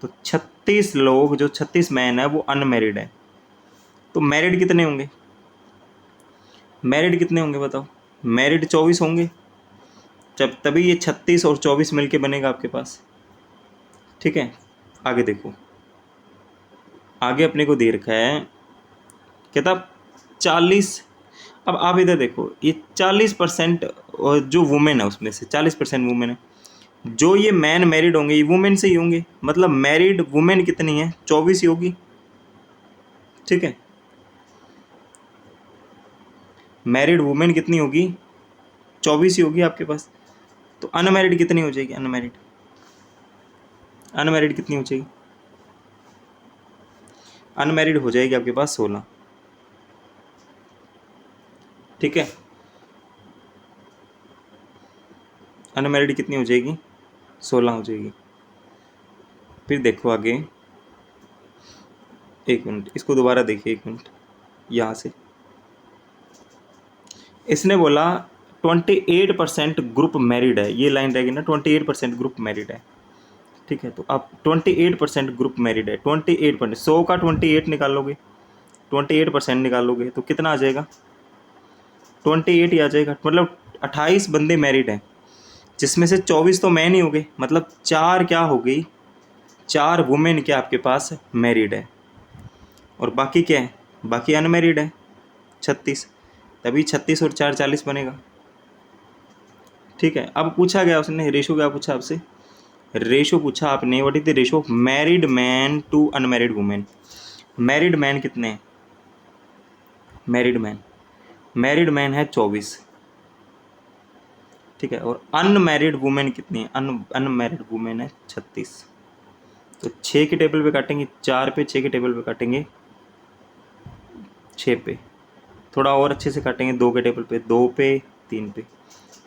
तो 36 लोग, जो 36 मैन है वो अनमेरिड है। तो मैरिड कितने होंगे, मैरिड कितने होंगे बताओ? मैरिड 24 होंगे, जब तभी ये 36 और 24 मिलके बनेगा आपके पास। ठीक है, आगे देखो, आगे अपने को दे रखा है कहता 40। अब आप इधर देखो, ये 40% जो वुमेन है उसमें से 40% वुमेन है, जो ये मैन मैरिड होंगे ये वुमेन से ही होंगे, मतलब मैरिड वुमेन कितनी है? 24 ही होगी। ठीक है, मैरिड वुमेन कितनी होगी? 24 ही होगी आपके पास। तो अनमैरिड कितनी हो जाएगी? अनमैरिड अनमैरिड कितनी हो जाएगी? अनमैरिड हो जाएगी आपके पास 16। ठीक है, अनमैरिड कितनी हो जाएगी? 16 हो जाएगी। फिर देखो आगे, एक मिनट इसको दोबारा देखिए, एक मिनट यहाँ से। इसने बोला 28% ग्रुप मैरिड है, ये लाइन रहेगी ना, 28% ग्रुप मैरिड है। ठीक है, तो आप 28% ग्रुप मैरिड है, 28%, 100 का 28 निकालोगे, 28% निकालोगे तो कितना आ जाएगा? 28 ही आ जाएगा। मतलब 28 बंदे मैरिड हैं, जिसमें से 24 तो मैन ही हो गए, मतलब 4 क्या हो गई? 4 वुमेन क्या आपके पास मैरिड है, और बाकी क्या है? बाकी अनमैरिड है 36। तभी 36 और 4 40 बनेगा। ठीक है, अब पूछा गया उसने रेशो, क्या पूछा आपसे? रेशो पूछा आपने, what is the ratio of married man to unmarried women. Married man कितने हैं? मैरिड मैन है 24। ठीक है, और अनमैरिड वुमेन कितनी है? अनमैरिड वुमेन है 36। तो 6 के टेबल पे काटेंगे 4 पे, 6 के टेबल पे काटेंगे 6 पे, थोड़ा और अच्छे से काटेंगे 2 के टेबल पे, 2 पे, 3 पे,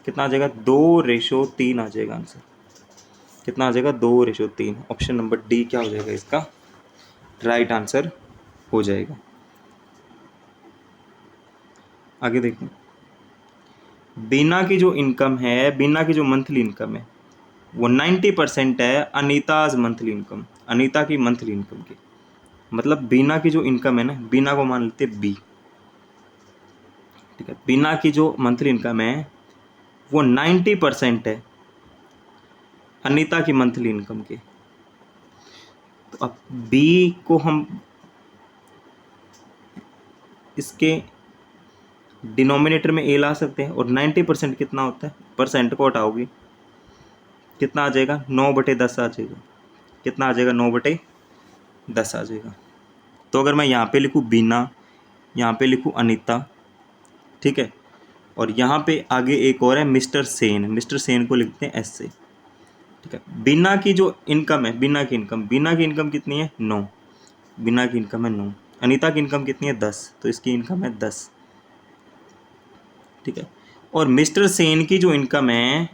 कितना आ जाएगा? 2:3 आ जाएगा आंसर। कितना आ जाएगा? 2:3। ऑप्शन नंबर डी क्या हो जाएगा इसका राइट आंसर हो जाएगा। आगे देखो, बीना की जो इनकम है, बीना की जो मंथली इनकम है वो 90% है अनीताज मंथली इनकम, अनीता की मंथली इनकम की। मतलब बीना की जो इनकम है ना, बीना को मान लेते बी। ठीक है, बीना की जो मंथली इनकम है वो 90% है अनीता की मंथली इनकम के। तो अब बी को हम इसके डिनोमिनेटर में ए ला सकते हैं, और 90% कितना होता है? परसेंट को हटाओगे कितना आ जाएगा? 9/10 आ जाएगा। कितना आ जाएगा? 9/10 आ जाएगा। तो अगर मैं यहाँ पे लिखूँ बीना, यहाँ पे लिखूँ अनीता, ठीक है, और यहाँ पे आगे एक और है मिस्टर सेन, मिस्टर सेन को लिखते हैं एस से। ठीक है, बीना की जो इनकम है, बीना की इनकम कितनी है? 9। बीना की इनकम है 9। अनीता की इनकम कितनी है? 10। तो इसकी इनकम है 10। ठीक है, और मिस्टर सेन की जो इनकम है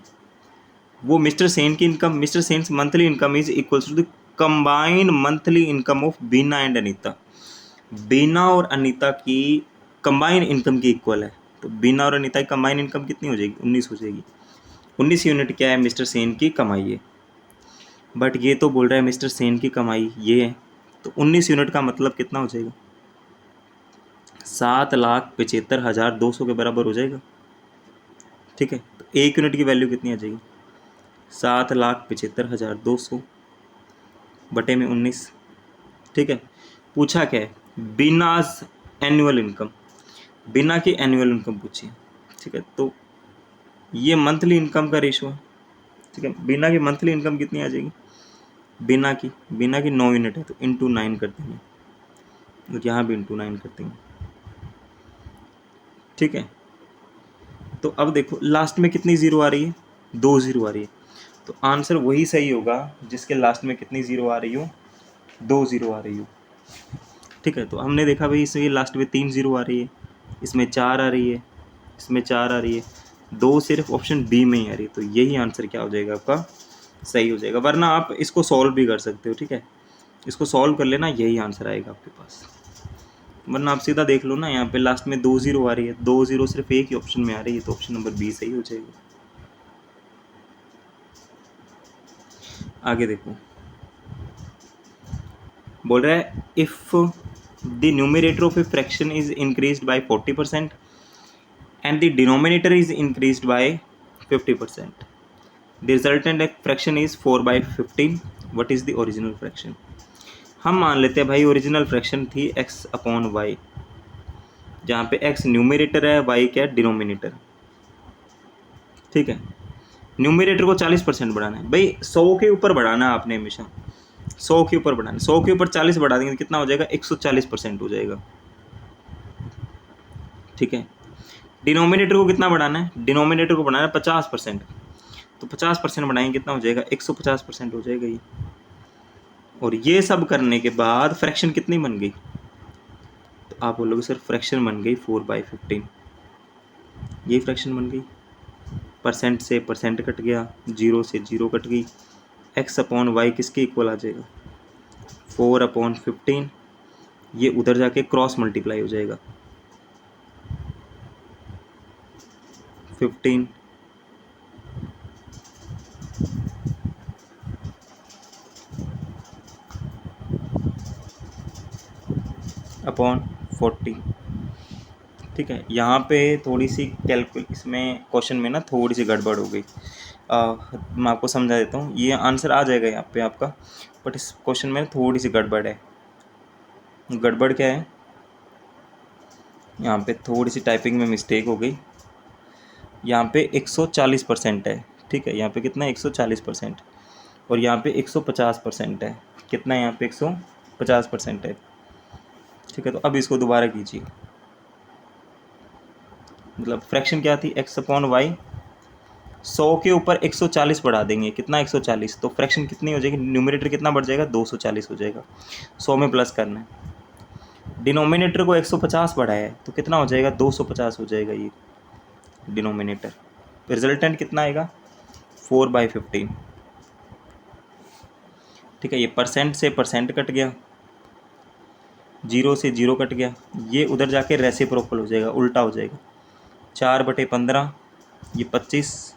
वो मिस्टर सेन की income, mister Sen's monthly income is equals to the combined monthly income of Bina and Anita. Bina और अनीता की कंबाइन इनकम की इक्वल है। तो बीना और अनीता की कंबाइन इनकम कितनी हो जाएगी? 19 हो जाएगी। 19 यूनिट क्या है? मिस्टर सेन की कमाई है। बट ये तो बोल रहा है मिस्टर सेन की कमाई ये है, तो 19 यूनिट का मतलब कितना हो जाएगा? 7,75,200 के बराबर हो जाएगा। ठीक है, तो 1 यूनिट की वैल्यू कितनी आ जाएगी? 7,75,200 बटे में 19। ठीक है, पूछा क्या है? बिनास एनुअल इनकम, बिना की एनुअल इनकम पूछी है। ठीक है, तो ये मंथली इनकम का रेशो है। ठीक है, बिना की मंथली इनकम कितनी आ जाएगी? बिना की 9 यूनिट है, तो इंटू 9 कर देंगे, और यहाँ भी इंटू 9 कर देंगे। ठीक है, तो अब देखो लास्ट में कितनी ज़ीरो आ रही है? 2 ज़ीरो आ रही है। तो आंसर वही सही होगा जिसके लास्ट में कितनी ज़ीरो आ रही हो? 2 ज़ीरो आ रही हो। ठीक है, तो हमने देखा भाई इसमें लास्ट में 3 ज़ीरो आ रही है, इसमें 4 आ रही है, इसमें 4 आ रही है, 2 सिर्फ ऑप्शन बी में ही आ रही है। तो यही आंसर क्या हो जाएगा आपका? सही हो जाएगा। वरना आप इसको सॉल्व भी कर सकते हो। ठीक है, इसको सॉल्व कर लेना, यही आंसर आएगा आपके पास। वरना आप सीधा देख लो ना, यहाँ पे लास्ट में 2 ज़ीरो आ रही है, 2 ज़ीरो सिर्फ एक ही ऑप्शन में आ रही है, तो ऑप्शन नंबर बी सही हो जाएगा। आगे देखो, बोल रहा है if the numerator of a fraction is increased bye 40%, and the denominator is increased by 50%. The resultant fraction is 4/15. What is the original fraction? हम मान लेते हैं भाई ओरिजिनल फ्रैक्शन थी x अपॉन वाई, जहाँ पे x न्यूमिनेटर है, y क्या है डिनोमिनेटर। ठीक है, न्यूमिनेटर को 40% बढ़ाना है भाई, 100 के ऊपर बढ़ाना है आपने हमेशा, 100 के ऊपर बढ़ाना, 100 के ऊपर 40 बढ़ा देंगे तो कितना हो जाएगा, 140% हो जाएगा। ठीक है, डिनोमिनेटर को कितना बढ़ाना है, डिनोमिनेटर को बढ़ाना है 50%, तो 50% बढ़ाएंगे कितना हो जाएगा, 150% हो जाएगा ये। और ये सब करने के बाद फ्रैक्शन कितनी बन गई, तो आप बोलोगे सर फ्रैक्शन बन गई 4/15, यही फ्रैक्शन बन गई। परसेंट से परसेंट कट गया, 0 से 0 कट गई, x अपॉन वाई किसके इक्वल आ जाएगा, 4/15, ये उधर जाके क्रॉस मल्टीप्लाई हो जाएगा, 15 अपॉन 40। ठीक है, यहाँ पे थोड़ी सी इसमें क्वेश्चन में ना थोड़ी सी गड़बड़ हो गई, मैं आपको समझा देता हूँ, ये आंसर आ जाएगा यहाँ पे आपका, बट इस क्वेश्चन में थोड़ी सी गड़बड़ है। गड़बड़ क्या है, यहाँ पे थोड़ी सी टाइपिंग में मिस्टेक हो गई, यहाँ पे 140% है। ठीक है, यहाँ पे कितना है 140%, और यहाँ पे 150% है, कितना है यहाँ पे 150% है। ठीक है, तो अब इसको दोबारा कीजिए, मतलब फ्रैक्शन क्या थी, x अपॉन वाई, 100 के ऊपर 140 बढ़ा देंगे, कितना 140, तो फ्रैक्शन कितनी हो जाएगी, न्यूमरेटर कितना बढ़ जाएगा, 240 हो जाएगा, 100 में प्लस करना है। डिनोमिनेटर को 150 बढ़ाया है तो कितना हो जाएगा, 250 हो जाएगा ये डिनोमिनेटर। रिजल्टेंट कितना आएगा, 4/15। ठीक है, ये परसेंट से परसेंट कट गया, 0 से 0 कट गया, ये उधर जाके रेसिप्रोकल हो जाएगा, उल्टा हो जाएगा, 4/15, ये 25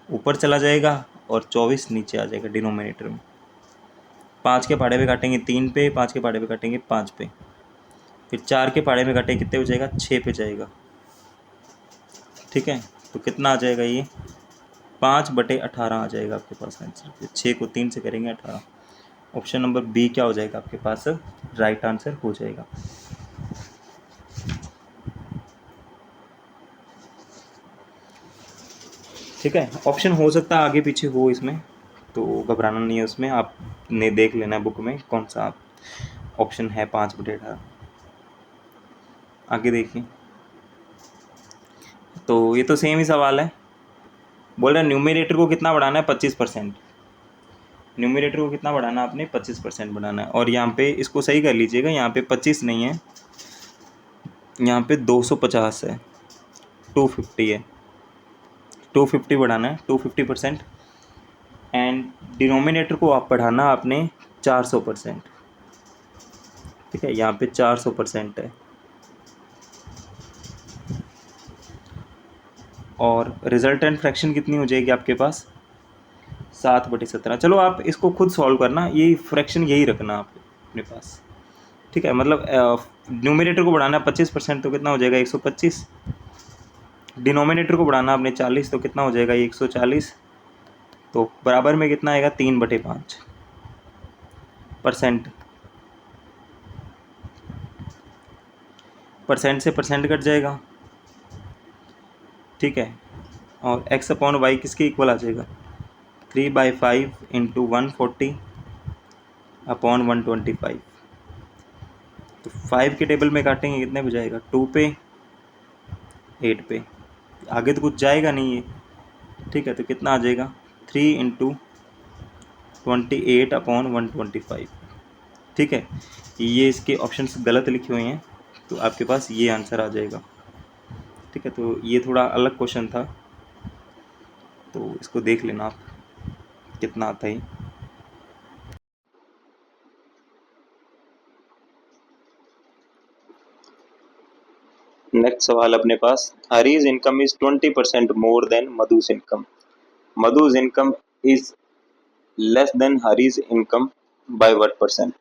ऊपर चला जाएगा और 24 नीचे आ जाएगा डिनोमिनेटर में। 5 के पहाड़े पे काटेंगे 3 पे, 5 के पहाड़े पे काटेंगे 5 पे, फिर 4 के पहाड़े में काटेंगे कितने हो जाएगा, 6 पे जाएगा। ठीक है, तो कितना आ जाएगा ये, 5/18 आ जाएगा आपके पास आंसर। 6 को 3 से करेंगे 18, ऑप्शन नंबर बी क्या हो जाएगा आपके पास, राइट आंसर हो जाएगा। ठीक है, ऑप्शन हो सकता है आगे पीछे हो इसमें, तो घबराना नहीं है उसमें, आपने देख लेना है बुक में कौन सा ऑप्शन है 5/18। आगे देखिए, तो ये तो सेम ही सवाल है, बोल रहा है न्यूमिनेटर को कितना बढ़ाना है, 25%। न्यूमिनेटर को कितना बढ़ाना है आपने, 25% बढ़ाना है, और यहाँ पे इसको सही कर लीजिएगा, यहाँ पे 25 नहीं है, यहाँ पे 250 है, 250 है, 250 बढ़ाना है, 250%, एंड डिनोमिनेटर को आप बढ़ाना आपने 400%। ठीक है, यहाँ पे 400% है, और रिजल्टेंट फ्रैक्शन कितनी हो जाएगी आपके पास, 7/17। चलो आप इसको खुद सॉल्व करना, ये फ्रैक्शन यही रखना आप अपने पास। ठीक है, मतलब न्यूमिनेटर को बढ़ाना 25% तो कितना हो जाएगा, 125, डिनोमिनेटर को बढ़ाना आपने 40 तो कितना हो जाएगा, 140, तो बराबर में कितना आएगा, 3/5 परसेंट, परसेंट से परसेंट कट जाएगा। ठीक है, और x अपॉन वाई किसके इक्वल आ जाएगा, 3/5 इंटू 140 अपॉन 125, तो 5 के टेबल में काटेंगे कितने पे जाएगा, 2 पे 8 पे, आगे तो कुछ जाएगा नहीं ये। ठीक है, तो कितना आ जाएगा, 3 इंटू 28 अपॉन 125। ठीक है, ये इसके ऑप्शंस गलत लिखे हुए हैं, तो आपके पास ये आंसर आ जाएगा। ठीक है, तो ये थोड़ा अलग क्वेश्चन था, तो इसको देख लेना आप कितना आता है। नेक्स्ट सवाल अपने पास, Hari's income is 20% more than Madhu's income, Madhu's income is less than Hari's income by what percent.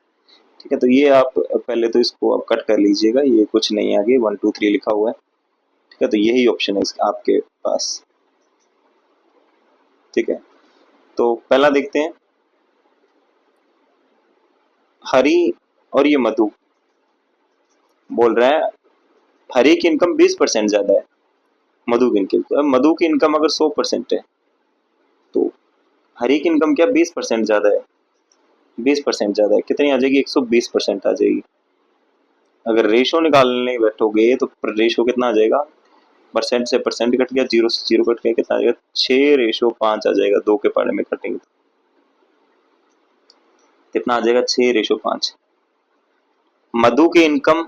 ठीक है, तो ये आप पहले तो इसको आप कट कर लीजिएगा, ये कुछ नहीं है, आगे 1 2 3 लिखा हुआ है। ठीक है, तो यही ऑप्शन है आपके पास। ठीक है, तो पहला देखते हैं, हरी और ये मधु बोल रहा है हरी की इनकम 20% ज्यादा है मधु की इनकम। तो मधु की इनकम अगर 100% है तो हरी की इनकम क्या 20% ज्यादा है, 20% ज्यादा है, कितनी आ जाएगी 120% आ जाएगी। अगर रेशो निकालने बैठोगे तो रेशो कितना आ जाएगा, परसेंट से परसेंट कट गया, जीरो से जीरो कट गया, कितना आ जाएगा 6:5 आ जाएगा, 2 के पहाड़े में कटेंगे कितना आ जाएगा 6:5। मधु की इनकम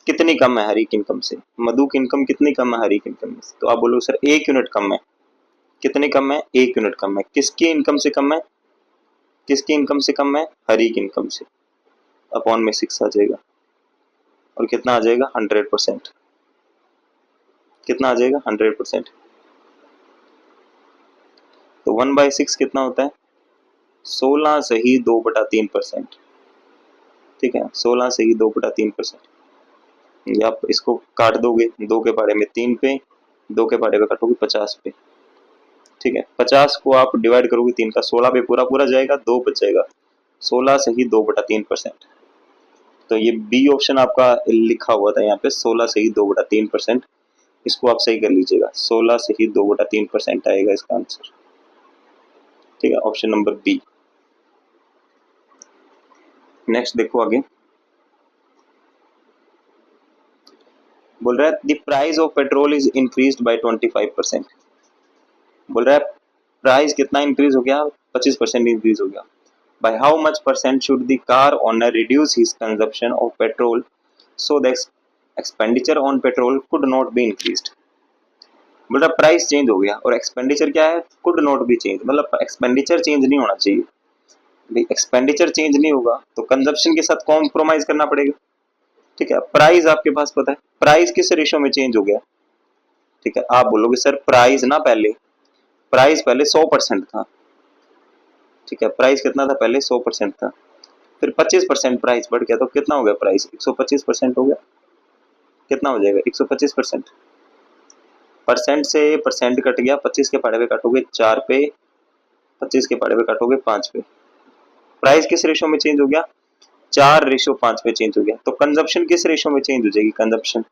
कितनी कम है हरी की इनकम से, मधु की इनकम कितनी कम है हरी की इनकम से, तो आप बोलो सर 1 यूनिट कम है, कितनी कम है 1 यूनिट कम है, किसकी इनकम से कम है, किसकी इनकम से कम है हरी की इनकम से, अपॉन में 6 आ जाएगा और कितना आ जाएगा 100%, कितना आ जाएगा 100%। तो 1/6 कितना होता है 16 सही 2/3%। ठीक है, 16 सही 2/3%। ये आप इसको काट दोगे 2 के पहाड़े में 3 पे, 2 के पहाड़े पे काटोगे 50 पे। ठीक है, 50 को आप डिवाइड करोगे 3 का, 16 पे पूरा पूरा जाएगा, 2 बच जाएगा, 16 सही 2/3%। तो ये बी ऑप्शन आपका लिखा हुआ था यहाँ पे 16 सही 2/3%, इसको आप सही कर लीजिएगा, 16 सही 2/3% आएगा इसका आंसर। ठीक है, ऑप्शन नंबर बी। नेक्स्ट देखो आगे, बोल रहा है the price of petrol is increased bye 25%। बोल रहा है प्राइस कितना इंक्रीज हो गया 25% इंक्रीज हो गया। By how much percent should the car owner reduce his consumption of petrol so the expenditure on petrol could not be increased. बोल रहा प्राइस चेंज हो गया और एक्सपेंडिचर क्या है कुड नॉट बी चेंज, मतलब एक्सपेंडिचर चेंज नहीं होना चाहिए। भाई एक्सपेंडिचर चेंज नहीं होगा तो कंजप्शन के साथ कॉम्प्रोमाइज करना पड़ेगा। ठीक है, प्राइस आपके पास पता है, प्राइस किस रेशो में चेंज हो गया। ठीक है, आप बोलोगे सर प्राइस ना प्राइस पहले 100% था। ठीक है, प्राइस कितना था पहले 100% था, फिर 25% प्राइस बढ़ गया तो कितना हो गया प्राइस 125% हो गया, कितना हो जाएगा 125%। परसेंट से परसेंट कट गया, 25 के पहाड़े पे काटोगे 4 पे, 25 के पहाड़े पे काटोगे 5 पे, प्राइस किस रेशो में चेंज हो गया 4:5 पे चेंज हो गया। तो कंजप्शन किस रेशो में चेंज हो जाएगी कंजप्शन,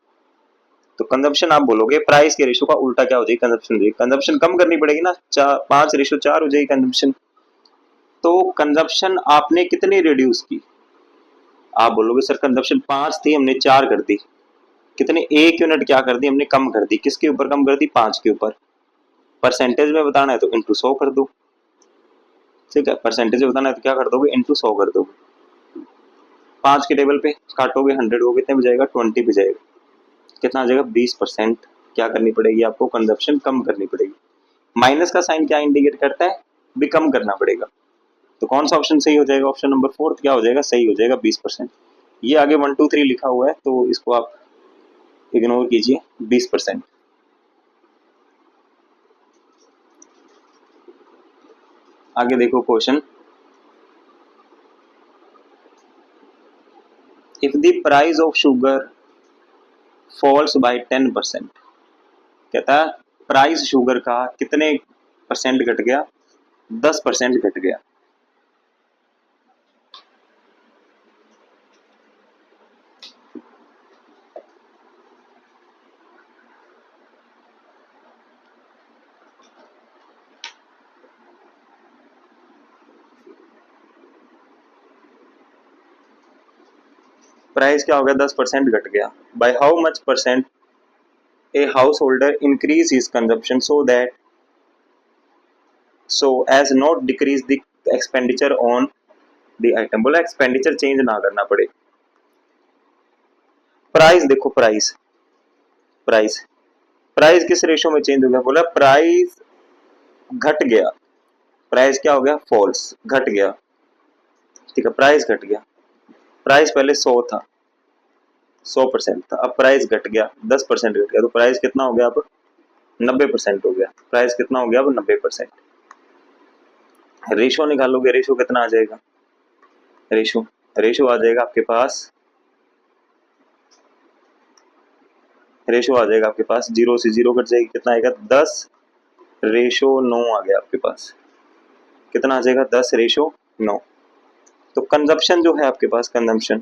तो कंजप्शन आप बोलोगे प्राइस के रेशो का उल्टा क्या हो जाएगी कंजप्शन हो जाएगी, कंजप्शन कम करनी पड़ेगी ना, 5:4 हो जाएगी कंजप्शन। तो कंजप्शन आपने कितनी रिड्यूस की, आप बोलोगे सर कंजप्शन 5 थी हमने 4 कर दी, कितने 1 यूनिट क्या कर दी हमने कम कर दी, किसके ऊपर कम कर दी 5 के ऊपर। परसेंटेज में बताना है तो इंटू 100 कर दो। ठीक है, परसेंटेज में बताना है तो क्या कर दोगे इंटू 100 कर दोगे। 5 के टेबल पे काटोगे 100 को कितने पे जाएगा 20 पे जाएगा, कितना आ जाएगा 20% क्या करनी पड़ेगी आपको कंजप्शन कम करनी पड़ेगी। माइनस का साइन क्या इंडिकेट करता है भी कम करना पड़ेगा। तो कौन सा ऑप्शन सही हो जाएगा ऑप्शन नंबर 4 क्या हो जाएगा सही हो जाएगा 20%। ये आगे 1 2 3 लिखा हुआ है तो इसको आप इग्नोर कीजिए 20%। आगे देखो question, if the price of sugar falls by 10%, कहता है प्राइस शुगर का कितने परसेंट घट गया 10% घट गया। प्राइस क्या हो गया 10% घट गया। By how much percent a householder increase his consumption so as not decrease the expenditure on the item. बोला एक्सपेंडिचर चेंज ना करना पड़े। प्राइस देखो प्राइस प्राइस प्राइस किस रेशो में चेंज हो गया, बोला प्राइस घट गया, प्राइस क्या हो गया फॉल्स घट गया। ठीक है, प्राइस घट गया, प्राइस पहले 100 था 100% था, अब प्राइस घट गया 10% घट गया, तो प्राइस कितना हो गया अब 90% हो गया। प्राइस कितना हो गया अब 90%। रेशो निकालोगे रेशो कितना आ जाएगा, रेशो रेशो आ जाएगा आपके पास रेशो आ जाएगा आपके पास, 0 से 0 कट जाएगी, कितना आएगा 10:9 आ गया आपके पास। कितना आ जाएगा 10:9। तो कंजप्शन जो है आपके पास, कंजम्पशन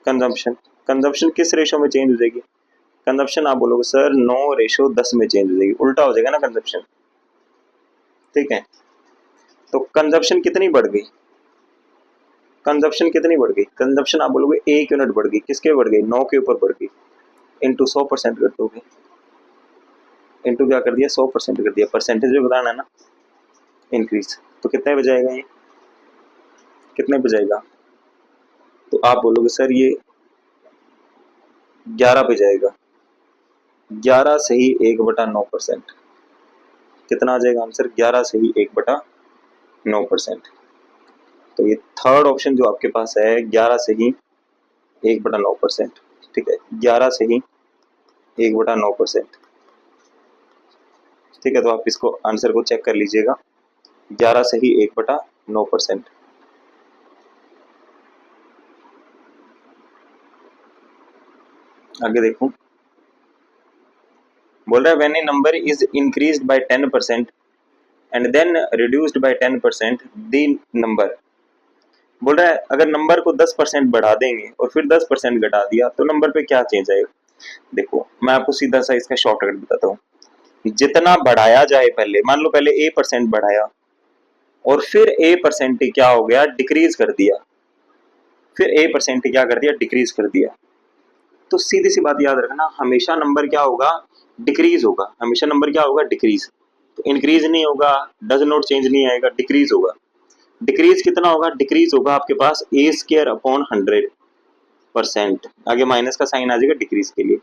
कंजम्पशन कंजम्पशन किस रेशो में चेंज हो जाएगी? कंजप्शन आप बोलोगे सर 9:10 में चेंज हो जाएगी, उल्टा हो जाएगा ना कंजप्शन। ठीक है, तो कंजप्शन कितनी बढ़ गई? कंजप्शन कितनी बढ़ गई? कंजप्शन आप बोलोगे 1 यूनिट बढ़ गई। किसके बढ़ गई? 9 के ऊपर बढ़ गई। इंटू 100% कर दोगे, इंटू क्या कर दिया 100% कर दिया, परसेंटेज भी बताना है ना, इंक्रीज। तो कितने पे जाएगा ये, कितने पे जाएगा? तो आप बोलोगे सर ये 11 पे जाएगा। 11 से ही 1/9%, कितना आ जाएगा आंसर? 11 से ही 1/9%। तो ये थर्ड ऑप्शन जो आपके पास है 11 से ही 1/9%। ठीक है, 11 से ही 1/9%। ठीक है, तो आप इसको आंसर को चेक कर लीजिएगा, 11 से ही 1/9%। आगे देखो, बोल रहा है when a number is increased by 10% and then reduced by 10% the number. बोल रहा है अगर नंबर को 10% बढ़ा देंगे और फिर 10% घटा दिया तो नंबर पे क्या चेंज आएगा? देखो मैं आपको सीधा सा इसका शॉर्टकट बताता हूँ। जितना बढ़ाया जाए, पहले मान लो पहले a% बढ़ाया और फिर a% क्या हो गया, डिक्रीज कर दिया, फिर a% क्या कर दिया, डिक्रीज कर दिया। तो सीधी सी बात याद रखना, हमेशा नंबर क्या होगा, डिक्रीज होगा। हमेशा नंबर क्या होगा, डिक्रीज। तो इंक्रीज नहीं होगा, डज नॉट चेंज नहीं आएगा, डिक्रीज होगा। डिक्रीज कितना होगा? डिक्रीज होगा आपके पास a² / 100%। आगे माइनस का साइन आ जाएगा डिक्रीज के लिए।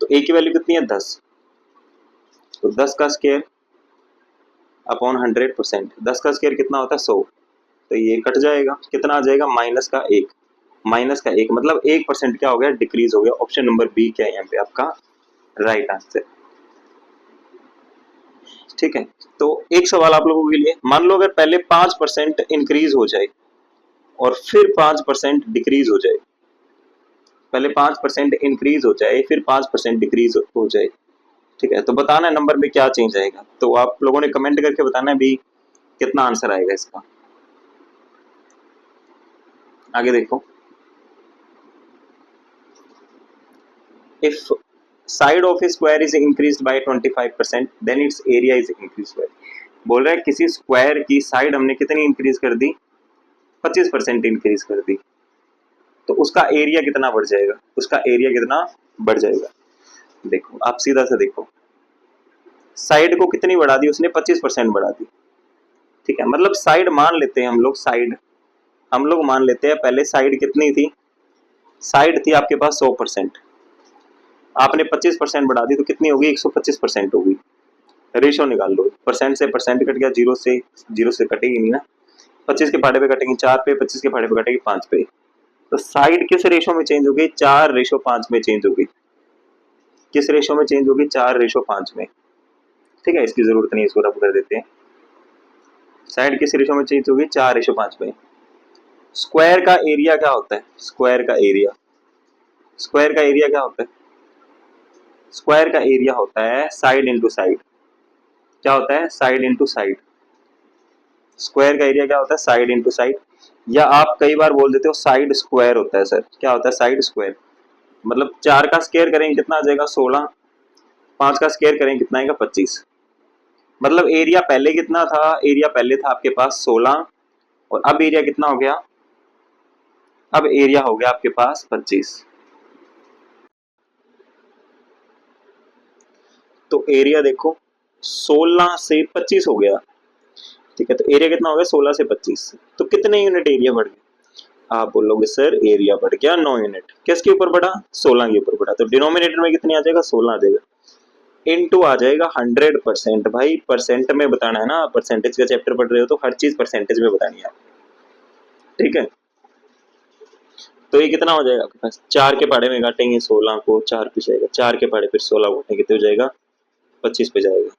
तो a की वैल्यू कितनी है 10, तो 10 का स्क्वायर अपॉन 100%। 10 का स्क्वायर कितना होता है 100। तो ये कट जाएगा, कितना आ जाएगा -1। -1 मतलब 1% क्या हो गया, डिक्रीज हो गया। ऑप्शन नंबर बी क्या है यहाँ पे आपका राइट आंसर। ठीक है, तो एक सवाल आप लोगों के लिए, मान लो अगर पहले 5% इंक्रीज हो जाए और फिर 5% डिक्रीज हो जाए, पहले 5% इंक्रीज हो जाए फिर 5% डिक्रीज हो जाए। ठीक है, तो बताना है नंबर में क्या चेंज आएगा। तो आप लोगों ने कमेंट करके बताना है भी कितना आंसर आएगा इसका। आगे देखो, if side of a square is increased by 25% then its area is increased by। बोल रहा है किसी स्क्वायर की साइड हमने कितनी इंक्रीज कर दी, 25% इंक्रीज कर दी, तो उसका एरिया कितना बढ़ जाएगा, उसका एरिया कितना बढ़ जाएगा। देखो आप सीधा सा देखो, साइड को कितनी बढ़ा दी उसने, 25% बढ़ा दी। ठीक है, मतलब साइड मान लेते हैं हम लोग, साइड हम लोग मान लेते हैं पहले साइड कितनी थी, साइड थी आपके पास 100%, आपने 25% बढ़ा दी तो कितनी होगी, 125% होगी। रेशो निकाल लो, परसेंट से परसेंट कट गया, जीरो से कटेगी नहीं ना। 25 के पहाड़े पे कटेगी 4 पे, 25 के पहाड़े पे कटेगी 5 पे। तो साइड किस रेशो में चेंज होगी, 4:5 में चेंज होगी। किस रेशो में चेंज होगी, 4:5 में। ठीक है, इसकी जरूरत नहीं, इसको रब कर देते हैं। साइड किस रेशो में चेंज होगी, 4:5 में। स्क्वायर का एरिया क्या होता है, स्क्वायर का एरिया, स्क्वायर का एरिया क्या होता है, स्क्वायर का एरिया होता है साइड इंटू साइड। क्या होता है, साइड इंटू साइड। स्क्वायर का एरिया क्या होता है, साइड इंटू साइड। या आप कई बार बोल देते हो साइड स्क्वायर होता है सर, क्या होता है साइड स्क्वायर, मतलब 4 का स्क्वायर करेंगे कितना आ जाएगा 16, 5 का स्क्वायर करेंगे कितना आएगा 25। मतलब एरिया पहले कितना था, एरिया पहले था आपके पास 16 और अब एरिया कितना हो गया, अब एरिया हो गया आपके पास 25। तो एरिया देखो 16 से 25 हो गया। ठीक है, तो एरिया कितना हो गया 16 से 25, तो कितने यूनिट एरिया बढ़ गया, आप बोलोगे सर एरिया बढ़ गया 9 यूनिट। किसके ऊपर बढ़ा, 16 के ऊपर बढ़ा। तो डिनोमिनेटर में कितनी आ जाएगा, 16 आ जाएगा, इनटू आ जाएगा 100%। भाई परसेंट में बताना है ना, परसेंटेज का चैप्टर पढ़ रहे हो तो हर चीज परसेंटेज में बतानी है। ठीक है, तो ये कितना हो जाएगा आपके पास, 4 के पहाड़े में काटेंगे 16 को, 4 पे जाएगा, 4 के पहाड़े फिर 16 को काटेंगे कितने हो जाएगा, 25 पे जाएगा।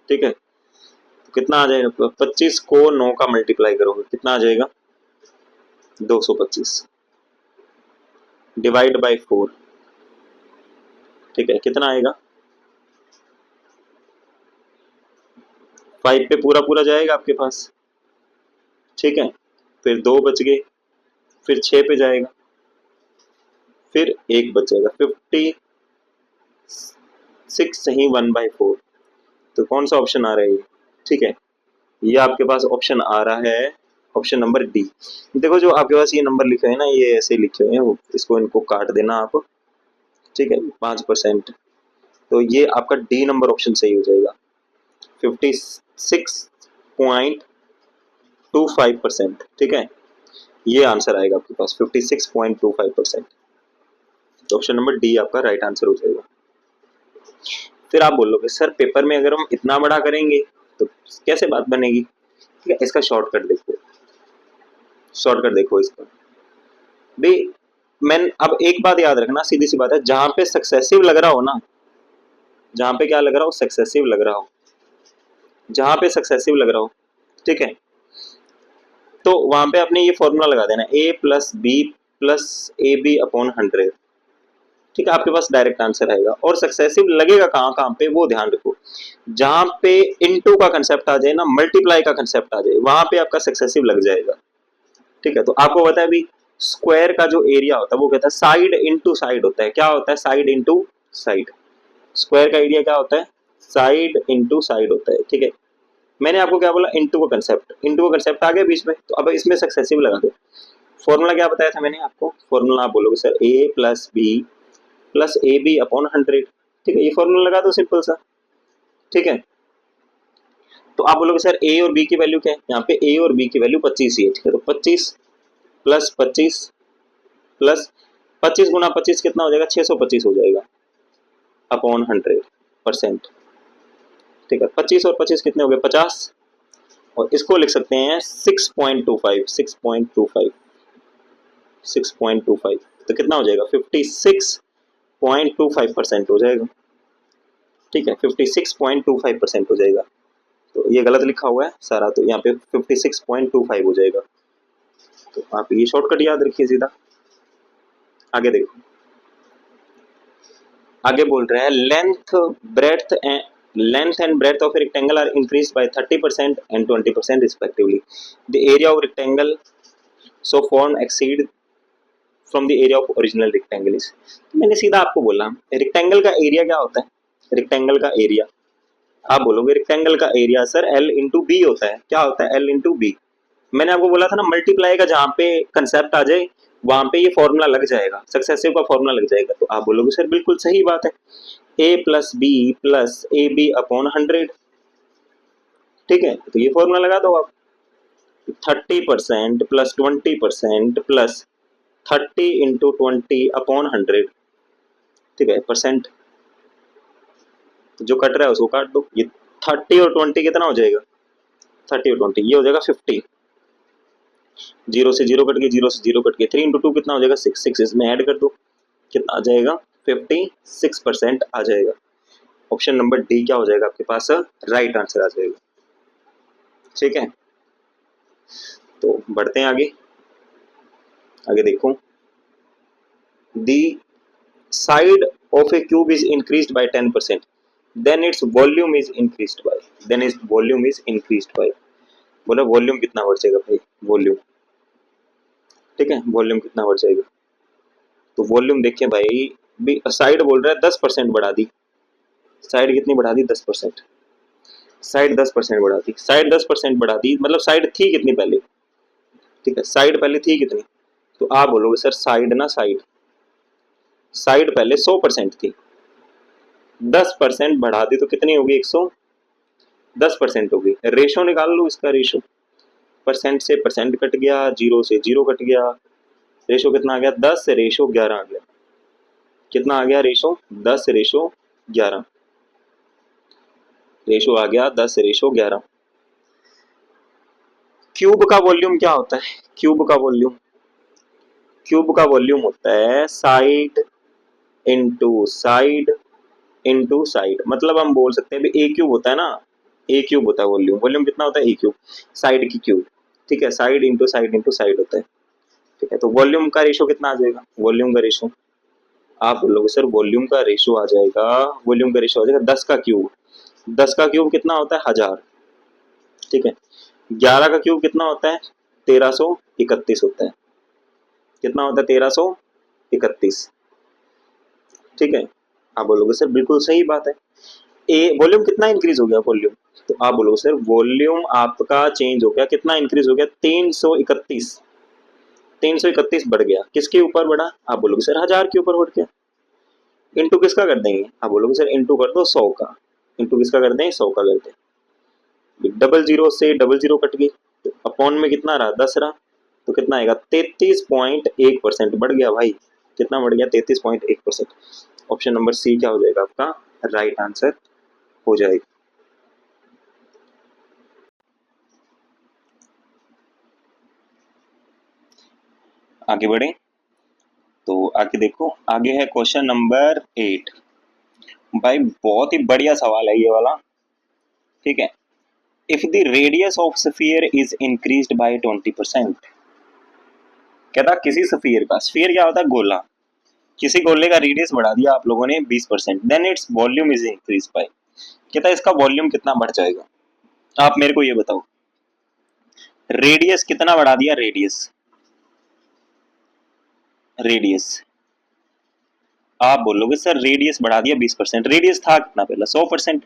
ठीक है, तो कितना आ जाएगा, 25 को 9 का मल्टीप्लाई करोगे कितना आ जाएगा, 225। डिवाइड बाय 4, ठीक है, कितना आएगा? 5 पे पूरा पूरा जाएगा आपके पास, ठीक है, फिर 2 बच गए, फिर 6 पे जाएगा, फिर 1 बच जाएगा, 56 ही 1/4। तो कौन सा ऑप्शन आ रहा है ये? ठीक है, ये आपके पास ऑप्शन आ रहा है ऑप्शन नंबर डी। देखो जो आपके पास ये नंबर लिखे हैं ना, ये ऐसे लिखे हुए हैं, इसको इनको काट देना आप, ठीक है, 5%। तो ये आपका डी नंबर ऑप्शन सही हो जाएगा, 56.25%, ठीक है, ये आंसर आएगा आपके पास 56.25%। तो ऑप्शन नंबर डी आपका राइट आंसर हो जाएगा। फिर आप बोलोगे सर पेपर में अगर हम इतना बड़ा करेंगे तो कैसे बात बनेगी? ठीक है, इसका शॉर्टकट देखो, शॉर्टकट देखो इसका भाई। मैं अब एक बात याद रखना, सीधी सी बात है, जहां पे सक्सेसिव लग रहा हो ना, जहां पे क्या लग रहा हो, सक्सेसिव लग रहा हो, जहां पे सक्सेसिव लग रहा हो, ठीक है, तो वहां पे आपने ये फॉर्मूला लगा देना, a plus B plus A B upon 100, ठीक है, आपके पास डायरेक्ट आंसर आएगा। और सक्सेसिव लगेगा कहाँ कहाँ पे, वो ध्यान रखो, जहां पे इनटू का कंसेप्ट आ जाए ना, मल्टीप्लाई का कंसेप्ट आ जाए, वहां पे आपका सक्सेसिव लग जाएगा, ठीक है। तो आपको पता है अभी स्क्वायर का जो एरिया होता है वो कहता है साइड इनटू साइड होता है। क्या होता है? Side into side. स्क्वायर का एरिया क्या होता है? साइड इनटू साइड होता है, ठीक है। मैंने आपको क्या बोला? इनटू का कंसेप्ट, इनटू का कंसेप्ट आ गया बीच में, तो अब इसमें सक्सेसिव लगा दो। फॉर्मूला क्या बताया था मैंने आपको? फॉर्मूला आप बोलोगे sir a plus B plus A B upon 100, ठीक है, ये फॉर्मूला लगा दो सिंपल सा, ठीक है। तो आप बोलोगे सर ए और बी की वैल्यू क्या है? यहाँ पे ए और बी की वैल्यू 25 ही है, ठीक है, तो 25 प्लस 25 प्लस 25 गुना 25 कितना हो जाएगा? 625 हो जाएगा अपॉन 100%, ठीक है। 25 और 25 कितने हो गए? 50। और इसको लिख सकते हैं 6.25, 6.25, 6.25, तो कितना हो जाएगा? 56.25% हो जाएगा, ठीक है, 56.25% हो जाएगा। तो ये गलत लिखा हुआ है सारा, तो यहाँ पे 56.25 हो जाएगा। तो आप ये शॉर्टकट याद रखिए सीधा। आगे देखो, आगे बोल रहा है length and breadth of rectangle are increase by 30% and 20% respectively. The area of rectangle so form exceed from the area of original rectangle is. मैंने सीधा आपको बोला रेक्टेंगल का एरिया क्या होता है? रेक्टेंगल का एरिया आप बोलोगे रेक्टेंगल का area sir L into B होता है। क्या होता है? L into B. मैंने आपको बोला था ना मल्टीप्लाई का जहां पे कंसेप्ट आ जाए वहां पे ये फॉर्मूला लग जाएगा, सक्सेसिव का फॉर्मूला लग जाएगा। तो आप बोलोगे सर बिल्कुल सही बात है, a plus B plus A B upon 100, ठीक है, तो ये फॉर्मूला लगा दो आप। 30% प्लस 20% प्लस 30 इंटू 20 अपॉन 100, ठीक है, परसेंट जो कट रहा है उसको काट दो। ये 30 और 20 कितना हो जाएगा? 30 और 20 ये हो जाएगा 50। जीरो से जीरो कट गए, जीरो से जीरो कट गए, 3 इंटू 2 कितना हो जाएगा? 6, 6 इसमें ऐड कर दो, कितना आ जाएगा? 56% आ जाएगा। ऑप्शन नंबर डी क्या हो जाएगा आपके पास? राइट आंसर आ जाएगा, ठीक है। तो बढ़ते हैं आगे, आगे देखो, the side of a cube is increased by 10%, then its volume is increased by, then its volume is increased by. बोला वॉल्यूम कितना बढ़ जाएगा भाई? वॉल्यूम, ठीक है, वॉल्यूम कितना बढ़ जाएगा? तो वॉल्यूम देखें भाई, भी साइड बोल रहा है 10% बढ़ा दी, साइड कितनी बढ़ा दी? 10%। साइड 10% बढ़ा दी, साइड 10% बढ़ा दी, मतलब साइड थी कितनी पहले? ठीक है, साइड पहले थी कितनी? तो आप बोलोगे सर साइड ना, साइड साइड पहले 100% थी, 10% बढ़ा दी तो कितनी होगी? 110% होगी। रेशो निकाल लो इसका, रेशो परसेंट से परसेंट कट गया, जीरो से जीरो कट गया, रेशो कितना आ गया? 10:11 आ गया। कितना आ गया रेशो? 10:11, रेशो आ गया 10:11। क्यूब का वॉल्यूम क्या होता है? क्यूब का वॉल्यूम, क्यूब का वॉल्यूम होता है side into side into side. मतलब हम बोल सकते हैं ए क्यूब होता है ना, ए क्यूब होता है वॉल्यूम। वॉल्यूम कितना होता है? ए क्यूब, साइड की क्यूब, ठीक है, साइड इनटू साइड होता है, ठीक है, तो वॉल्यूम का रेशो कितना आ जाएगा? वॉल्यूम का रेशो आप बोलोगे सर वॉल्यूम का रेशो आ जाएगा, वॉल्यूम का रेशो आ जाएगा 10 का क्यूब। 10 का क्यूब कितना होता है? 1000। ठीक है, 11 का क्यूब कितना होता है? 1331 होता है। कितना होता है? 1331। ठीक है, आप बोलोगे सर बिल्कुल सही बात है। ए वॉल्यूम कितना इंक्रीज हो गया? वॉल्यूम, तो आप बोलोगे सर वॉल्यूम आपका चेंज हो गया, कितना इंक्रीज हो गया? 331। 331 बढ़ गया, किसके ऊपर बढ़ा? आप बोलोगे सर 1000 के ऊपर बढ़ गया। इंटू किसका कर देंगे? आप बोलोगे सर इंटू कर दो 100 का। इंटू किसका कर दें? 100 का कर दें। डबल जीरो से डबल जीरो कट गई, तो अपॉन में कितना रहा? 10 रहा, तो कितना आएगा? 33.1% बढ़ गया भाई। कितना बढ़ गया? 33.1%। ऑप्शन नंबर सी क्या हो जाएगा आपका? राइट आंसर हो जाएगा। आगे बढ़े, तो आगे देखो, आगे है क्वेश्चन नंबर 8। भाई बहुत ही बढ़िया सवाल है ये वाला। ठीक है, if the radius of sphere is increased bye 20%। कहता किसी स्फीयर का, स्फीयर क्या होता है? गोला। किसी गोले का रेडियस बढ़ा दिया आप लोगों ने 20%, then its volume is increase by. कहता इसका वॉल्यूम कितना बढ़ जाएगा? आप मेरे को ये बताओ, रेडियस कितना बढ़ा दिया? रेडियस, रेडियस आप बोलोगे सर रेडियस बढ़ा दिया 20%। रेडियस था कितना पहले? 100%।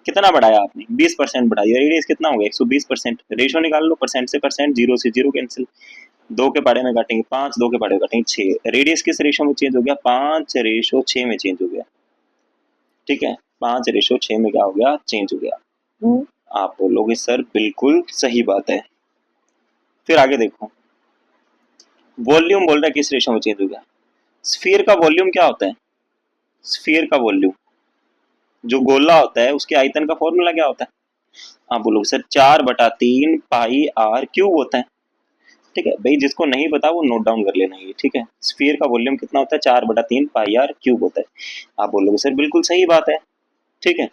कितना बढ़ाया आपने? 20% बढ़ा दिया। रेडियस कितना हो गया? 120%। रेशो निकाल लो, परसेंट से परसेंट, जीरो से जीरो कैंसिल। 2 के पाड़े में काटेंगे 5, 2 के पाड़े में काटेंगे 6। रेडियस किस रेशो में चेंज हो गया? 5:6 में चेंज हो गया। ठीक है, 5:6 में क्या हो गया? चेंज हो गया। आप बोलोगे सर बिल्कुल सही बात है। फिर आगे देखो, वॉल्यूम बोल रहा है किस रेशो में चेंज हो गया? स्फीयर का वॉल्यूम क्या होता है? स्फीयर का वॉल्यूम, जो गोला होता है उसके आयतन का फॉर्मूला क्या होता है? आप बोलोगे सर 4/3 पाई आर क्यूब होता है। ठीक है भाई, जिसको नहीं पता वो नोट डाउन कर लेना ये। ठीक है, स्फीयर का वॉल्यूम कितना होता है? 4/3 पाई आर क्यूब होता है। आप बोलोगे सर बिल्कुल सही बात है। ठीक है,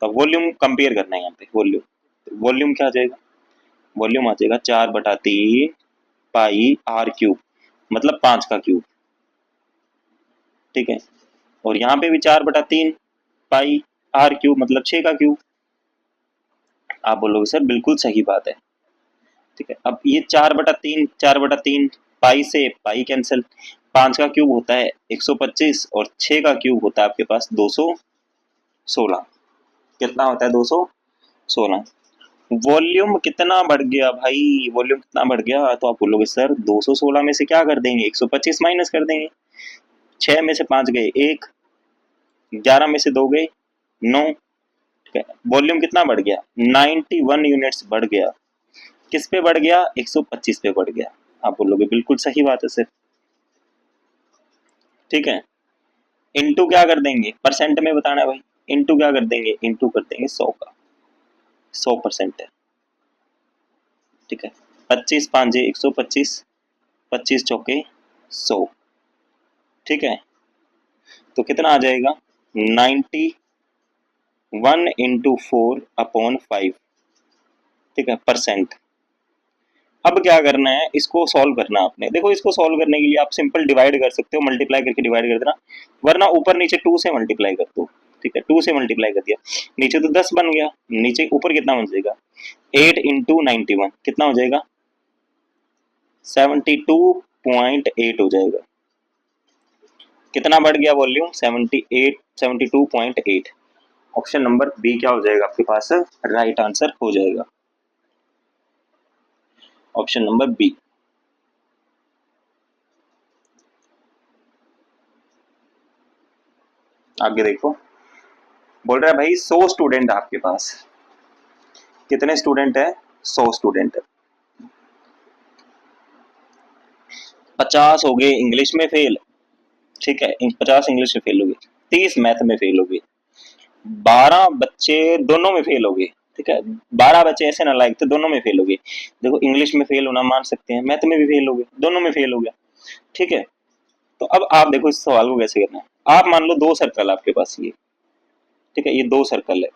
तो वॉल्यूम कंपेयर करना है यहाँ पे। वॉल्यूम, वॉल्यूम क्या आ जाएगा? वॉल्यूम आ जाएगा 4/3 पाई आर क्यूब, मतलब 5 का क्यूब। ठीक है, और यहाँ पे भी 4/3 पाई आर क्यूब, मतलब 6 का क्यूब। आप बोलोगे सर बिल्कुल सही बात है। ठीक है, अब ये 4/3, 4/3 पाई से पाई कैंसिल। 5 का क्यूब होता है 125 और 6 का क्यूब होता है आपके पास 216। कितना होता है? 216। वॉल्यूम कितना बढ़ गया भाई? वॉल्यूम कितना बढ़ गया? तो आप बोलोगे सर 216 में से क्या कर देंगे? 125 माइनस कर देंगे। 6 में से 5 गए 1, 11 में से 2 गए 9। ठीक है, वॉल्यूम कितना बढ़ गया? 91 यूनिट्स बढ़ गया। किस पे बढ़ गया? 125 पे बढ़ गया। आप बोलोगे बिल्कुल सही बात है सर। ठीक है, इनटू क्या कर देंगे? परसेंट में बताना है भाई। इनटू क्या कर देंगे? इनटू कर देंगे 100 का। 100% है। ठीक है, 25 5 125, 25 चौके 100। ठीक है, तो कितना आ जाएगा? 91 इंटू 4/5। ठीक है, परसेंट। अब क्या करना है? इसको सॉल्व करना है आपने। देखो, इसको सॉल्व करने के लिए आप सिंपल डिवाइड कर सकते हो, मल्टीप्लाई करके डिवाइड कर देना, वरना ऊपर नीचे 2 से मल्टीप्लाई कर दो। ठीक है, 2 से मल्टीप्लाई कर दिया, नीचे तो 10 बन गया, नीचे ऊपर कितना बन जाएगा? 8 इंटू 91 कितना हो जाएगा? 72.8 हो जाएगा। कितना बढ़ गया वॉल्यूम? 78, 72.8। ऑप्शन नंबर बी क्या हो जाएगा आपके पास? राइट आंसर हो जाएगा, ऑप्शन नंबर बी। आगे देखो, बोल रहा है भाई 100 स्टूडेंट आपके पास। कितने स्टूडेंट है? 100 स्टूडेंट है। 50 हो गए इंग्लिश में फेल। ठीक है, 50 इंग्लिश में फेल हो गए, 30 मैथ में फेल हो गए, 12 बच्चे दोनों में फेल हो गए। ठीक है, 12 बच्चे ऐसे ना लायक थे, दोनों में फेल हो गए। देखो, इंग्लिश में फेल होना मान सकते हैं, मैथ में भी फेल हो गए, दोनों में फेल हो गया। ठीक है, तो अब आप देखो इस सवाल को कैसे करना है। आप मान लो 2 सर्कल आपके पास ये। ठीक है, ये 2 सर्कल है,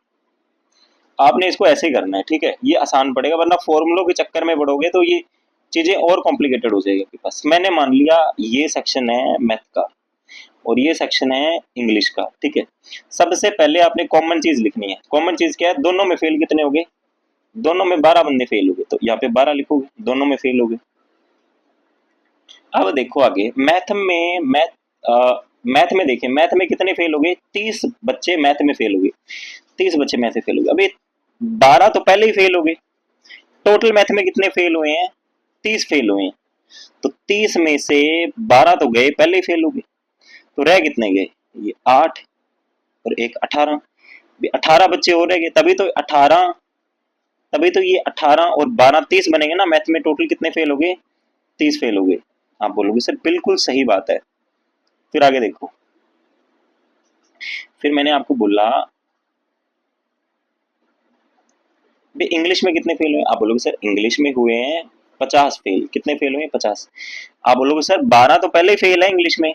आपने इसको ऐसे करना है। ठीक है, ये आसान पड़ेगा, वरना फॉर्मूलों के चक्कर में पड़ोगे तो ये चीजें और कॉम्प्लिकेटेड हो जाएगी आपके पास। मैंने मान लिया ये सेक्शन है मैथ का और ये सेक्शन है इंग्लिश का, ठीक है। सबसे पहले आपने कॉमन चीज लिखनी है। कॉमन चीज क्या है? दोनों में फेल कितने हो गए? दोनों में 12 बंदे फेल हो गए, तो यहाँ पे 12 लिखोगे, दोनों में फेल हो गए। अब देखो आगे मैथ में देखिए, मैथ में कितने फेल हो गए? 30 बच्चे मैथ में फेल हो गए। 30 बच्चे मैथ में फेल हो गए। अभी 12 तो पहले ही फेल हो गए। टोटल मैथ में कितने फेल हुए हैं? 30 फेल हुए हैं। तो 30 में से 12 तो गए, पहले ही फेल हो गए। तो रह कितने गए? ये 8 और एक 18। 18 बच्चे और रह गए, तभी तो ये 18 और 12 30 बनेंगे ना। मैथ में टोटल कितने फेल हो गए? 30 फेल हो गए। आप बोलोगे सर बिल्कुल सही बात है। फिर आगे देखो, फिर मैंने आपको बोला इंग्लिश में कितने फेल हुए? आप बोलोगे सर इंग्लिश में हुए हैं 50 फेल। कितने फेल हुए? 50। आप बोलोगे सर 12 तो पहले ही फेल है इंग्लिश में,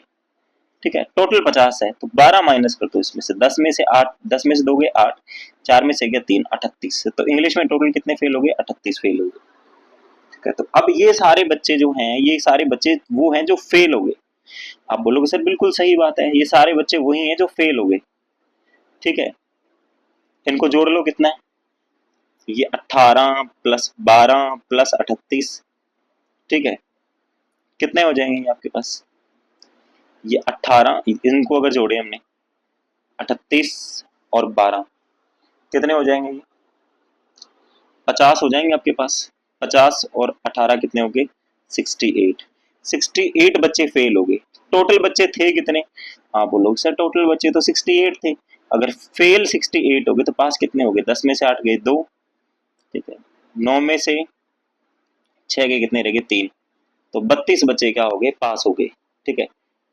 ठीक है। टोटल 50 है, तो 12 माइनस कर दो इसमें से। 10 में से 8, 10 में से दोगे 8, 4 में से गया 3, 38। तो इंग्लिश में टोटल कितने फेल हो गए? 38 फेल हो गए, ठीक है। तो अब ये सारे बच्चे जो हैं, ये सारे बच्चे वो हैं जो फेल हो गए। आप बोलोगे सर बिल्कुल सही बात है, ये सारे बच्चे वही हैं जो फेल हो गए, ठीक है। इनको जोड़ लो, कितना है? ये 18 प्लस 12 प्लस 38, ठीक है। कितने हो जाएंगे आपके पास? ये 18, इनको अगर जोड़े हमने 38 और 12 कितने हो जाएंगे? ये 50 हो जाएंगे आपके पास। 50 और 18 कितने हो गए? 68। 68 बच्चे फेल हो गए। टोटल बच्चे थे कितने? हाँ बोलो सर टोटल बच्चे तो 68 थे। अगर फेल 68 हो गए तो पास कितने हो गए? 10 में से 8 गए 2, ठीक है। 9 में से 6 गए, कितने रह गए? 3। तो 32 बच्चे क्या हो गए? पास हो गए, ठीक है।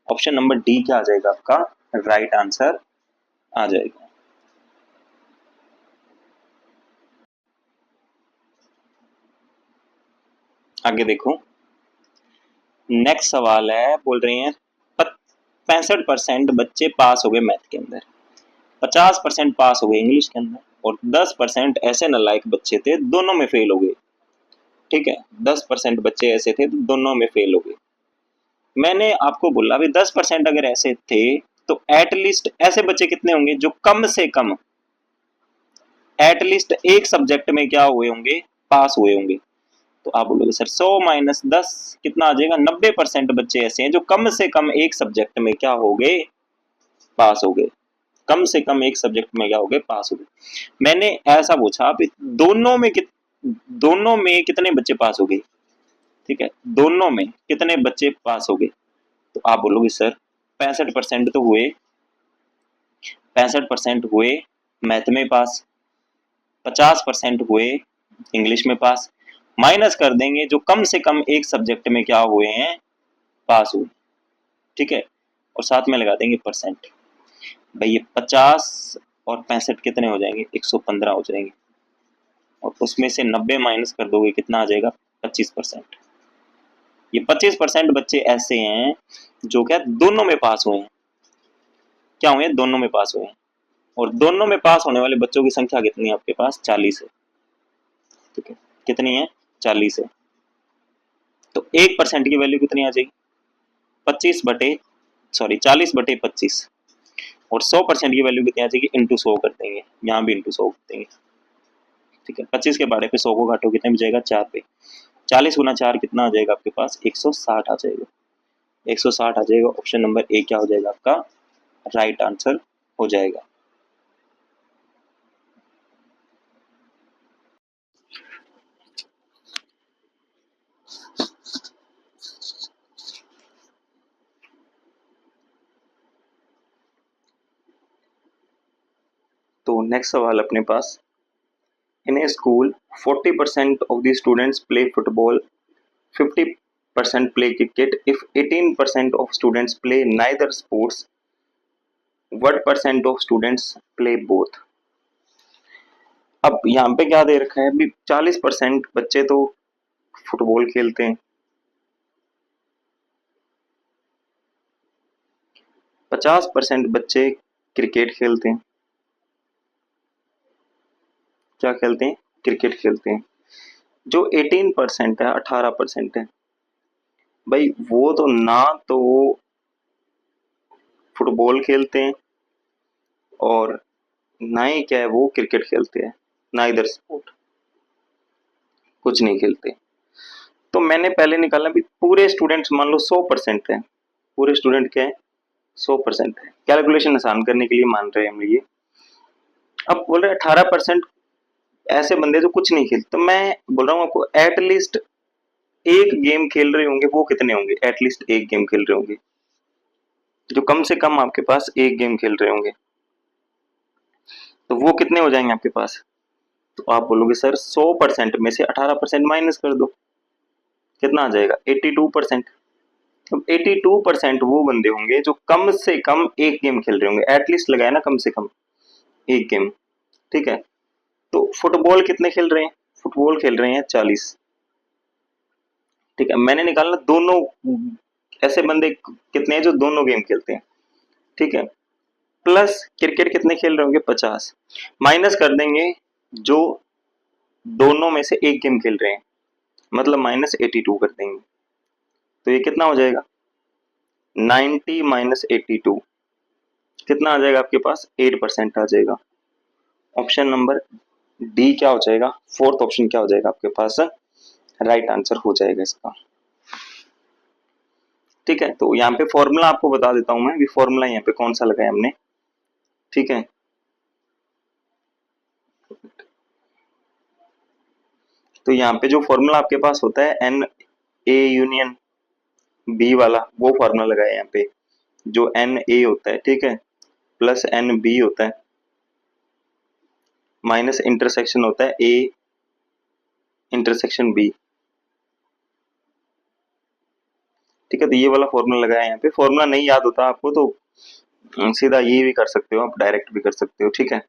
ऑप्शन नंबर डी क्या आ जाएगा आपका? राइट आंसर आ जाएगा। आगे देखो, नेक्स्ट सवाल है, बोल रहे हैं 65% बच्चे पास हो गए मैथ के अंदर, 50% पास हो गए इंग्लिश के अंदर, और 10% ऐसे नालायक बच्चे थे दोनों में फेल हो गए, ठीक है। 10% बच्चे ऐसे थे तो दोनों में फेल हो गए। मैंने आपको बोला अभी 10% अगर ऐसे थे तो एटलीस्ट ऐसे बच्चे कितने होंगे जो कम से कम एटलीस्ट एक सब्जेक्ट में क्या हुए होंगे? पास हुए होंगे। तो आप बोलोगे सर 100 माइनस 10 कितना आ जाएगा? 90% बच्चे ऐसे हैं जो कम से कम एक सब्जेक्ट में क्या हो गए? पास हो गए। कम से कम एक सब्जेक्ट में क्या हो गए? पास हो गए। मैंने ऐसा पूछा अभी दोनों में कितने बच्चे पास हो गए, ठीक है। दोनों में कितने बच्चे पास हो गए? तो आप बोलोगे सर 65% तो हुए, 65% हुए मैथ में पास, 50% हुए इंग्लिश में पास, माइनस कर देंगे जो कम से कम एक सब्जेक्ट में क्या हुए हैं? पास हुए, ठीक है। और साथ में लगा देंगे परसेंट। भाई ये 50 और 65 कितने हो जाएंगे? 115 हो जाएंगे। और उसमें से 90 माइनस कर दोगे, कितना आ जाएगा? 25%। ये 25% बच्चे ऐसे हैं जो क्या दोनों में पास हुए हैं। क्या हुए? दोनों में पास हुए हैं। और दोनों में पास होने वाले बच्चों की संख्या कितनी है आपके पास? 40 है, ठीक है। कितनी है? 40 है। तो 1% की वैल्यू कितनी आ जाएगी? 40/25। और 100% की वैल्यू कितनी आ जाएगी? इंटू 100 कर देंगे, यहाँ भी इंटू 100 कर देंगे, ठीक है। 25 के पहाड़े पे 100 को काटो, कितने में जाएगा? 4 पे। 40 गुना 4 कितना आ जाएगा आपके पास? 160 आ जाएगा। 160 आ जाएगा। ऑप्शन नंबर ए क्या हो जाएगा आपका? राइट आंसर हो जाएगा। तो नेक्स्ट सवाल अपने पास, इन ए school 40% of the students play football, 50% play cricket. If 18% of students play neither sports, what percent of students play both? अब यहाँ पे क्या दे रखा है? अभी 40% बच्चे तो फुटबॉल खेलते हैं, 50% बच्चे क्रिकेट खेलते हैं। क्या खेलते हैं? क्रिकेट खेलते हैं। जो 18% है, 18% है भाई, वो तो ना तो फुटबॉल खेलते हैं और ना ही क्या है वो क्रिकेट खेलते हैं, ना इधर स्पोर्ट, कुछ नहीं खेलते। तो मैंने पहले निकाला भी पूरे स्टूडेंट्स मान लो 100% है, पूरे स्टूडेंट क्या है 100% है, कैलकुलेशन आसान करने के लिए मान रहे हैं हम ये। अब बोल रहे 18% ऐसे बंदे जो कुछ नहीं खेलते, तो मैं बोल रहा हूँ आपको एटलीस्ट एक गेम खेल रहे होंगे, वो कितने होंगे, एटलीस्ट एक गेम खेल रहे होंगे, जो कम से कम आपके पास एक गेम खेल रहे होंगे, तो वो कितने हो जाएंगे आपके पास। तो आप बोलोगे सर 100% में से 18% माइनस कर दो, कितना आ जाएगा 82%। अब 82% वो बंदे होंगे जो कम से कम एक गेम खेल रहे होंगे, एटलीस्ट लगाए ना कम से कम एक गेम, ठीक है। तो फुटबॉल कितने खेल रहे हैं, फुटबॉल खेल रहे हैं 40, ठीक है। मैंने निकालना दोनों ऐसे बंदे कितने हैं जो दोनों गेम खेलते हैं, ठीक है। प्लस क्रिकेट कितने खेल रहे होंगे 50, माइनस कर देंगे जो दोनों में से एक गेम खेल रहे हैं, मतलब -82 कर देंगे, तो ये कितना हो जाएगा 90 माइनस 82, कितना आ जाएगा आपके पास 8% आ जाएगा। ऑप्शन नंबर डी क्या हो जाएगा, फोर्थ ऑप्शन क्या हो जाएगा आपके पास, राइट आंसर हो जाएगा इसका, ठीक है। तो यहाँ पे फॉर्मूला आपको बता देता हूं मैं, भी फॉर्मूला यहाँ पे कौन सा लगाया हमने, ठीक है। तो यहाँ पे जो फॉर्मूला आपके पास होता है एन ए यूनियन बी वाला, वो फॉर्मूला लगाया यहाँ पे, जो एन ए होता है, ठीक है, प्लस एन बी होता है, माइनस इंटरसेक्शन होता है ए इंटरसेक्शन बी, ठीक है। तो ये वाला फॉर्मूला लगाया यहाँ पे। फॉर्मूला नहीं याद होता आपको तो सीधा ये भी कर सकते हो, आप डायरेक्ट भी कर सकते हो, ठीक है।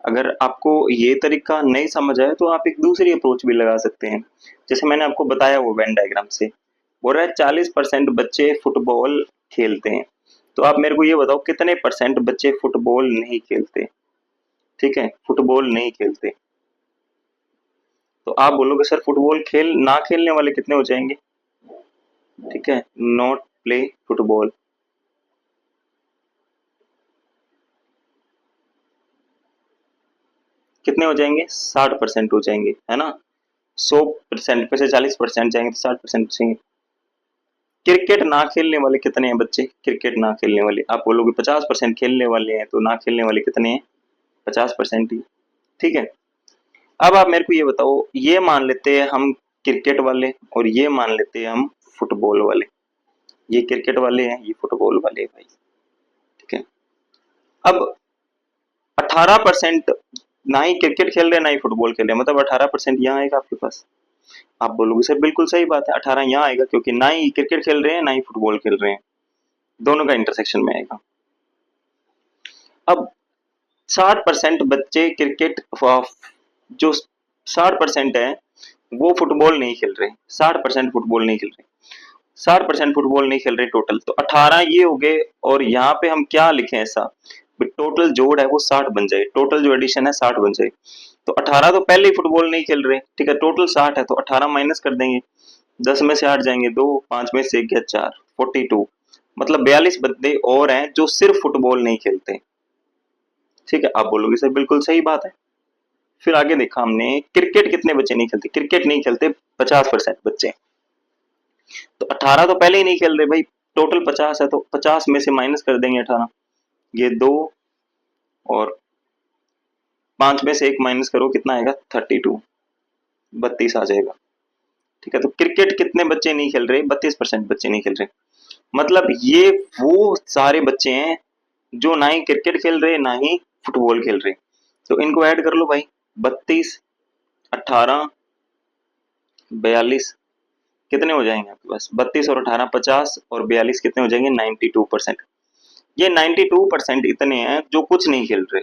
अगर आपको ये तरीका नहीं समझ आए तो आप एक दूसरी अप्रोच भी लगा सकते हैं, जैसे मैंने आपको बताया वो वेन डायग्राम से बोल रहा है 40% बच्चे फुटबॉल खेलते हैं, तो आप मेरे को ये बताओ कितने परसेंट बच्चे फुटबॉल नहीं खेलते, ठीक है, फुटबॉल नहीं खेलते। तो आप बोलोगे सर फुटबॉल खेल ना खेलने वाले कितने हो जाएंगे, ठीक है, नॉट प्ले फुटबॉल, कितने हो जाएंगे 60% हो जाएंगे, है ना। 100% में से 40% जाएंगे तो 60% बचेंगे। क्रिकेट ना खेलने वाले कितने हैं बच्चे, क्रिकेट ना खेलने वाले आप बोलोगे 50% खेलने वाले हैं, तो ना खेलने वाले कितने हैं 50% ही, ठीक है। अब आप मेरे को ये बताओ, ये मान लेते हैं हम क्रिकेट वाले और ये मान लेते हैं हम फुटबॉल वाले, ये क्रिकेट वाले हैं ये फुटबॉल वाले हैं भाई, ठीक है। अब 18% ना ही क्रिकेट खेल रहे ना ही फुटबॉल खेल रहे, मतलब 18% यहाँ आएगा आपके पास। आप बोलोगे सर बिल्कुल सही बात है, 18 यहाँ आएगा क्योंकि ना ही क्रिकेट खेल रहे हैं ना ही फुटबॉल खेल रहे हैं, दोनों का इंटरसेक्शन में आएगा। अब 60% बच्चे क्रिकेट जो 60% है वो फुटबॉल नहीं खेल रहे, 60% फुटबॉल नहीं खेल रहे, 60% फुटबॉल नहीं खेल रहे टोटल, तो 18 ये हो गए। और यहाँ पे हम क्या लिखें ऐसा टोटल जोड़ है वो 60 बन जाए, टोटल जो एडिशन है 60 बन जाए। तो 18 तो पहले ही फुटबॉल नहीं खेल रहे, ठीक है, टोटल 60 है तो 18 माइनस कर देंगे, 10 में से 8 जाएंगे 2, 5 में से 1 गया 4, 42, मतलब 42 बंदे और हैं जो सिर्फ फुटबॉल नहीं खेलते, ठीक है। आप बोलोगे सर बिल्कुल सही बात है। फिर आगे देखा हमने क्रिकेट कितने बच्चे नहीं खेलते, क्रिकेट नहीं खेलते 50% बच्चे, तो 18 तो पहले ही नहीं खेल रहे भाई, टोटल 50 है तो 50 में से माइनस कर देंगे 18, ये 2 और 5 में से 1 माइनस करो कितना आएगा 32, 32 आ जाएगा, ठीक है। तो क्रिकेट कितने बच्चे नहीं खेल रहे 32% बच्चे नहीं खेल रहे, मतलब ये वो सारे बच्चे हैं जो ना ही क्रिकेट खेल रहे ना ही फुटबॉल खेल रहे, तो इनको ऐड कर लो भाई, 32 18 42 कितने हो जाएंगे आपके पास, 32 और 18 50 और 42 कितने हो जाएंगे 92%। ये 92% इतने हैं जो कुछ नहीं खेल रहे,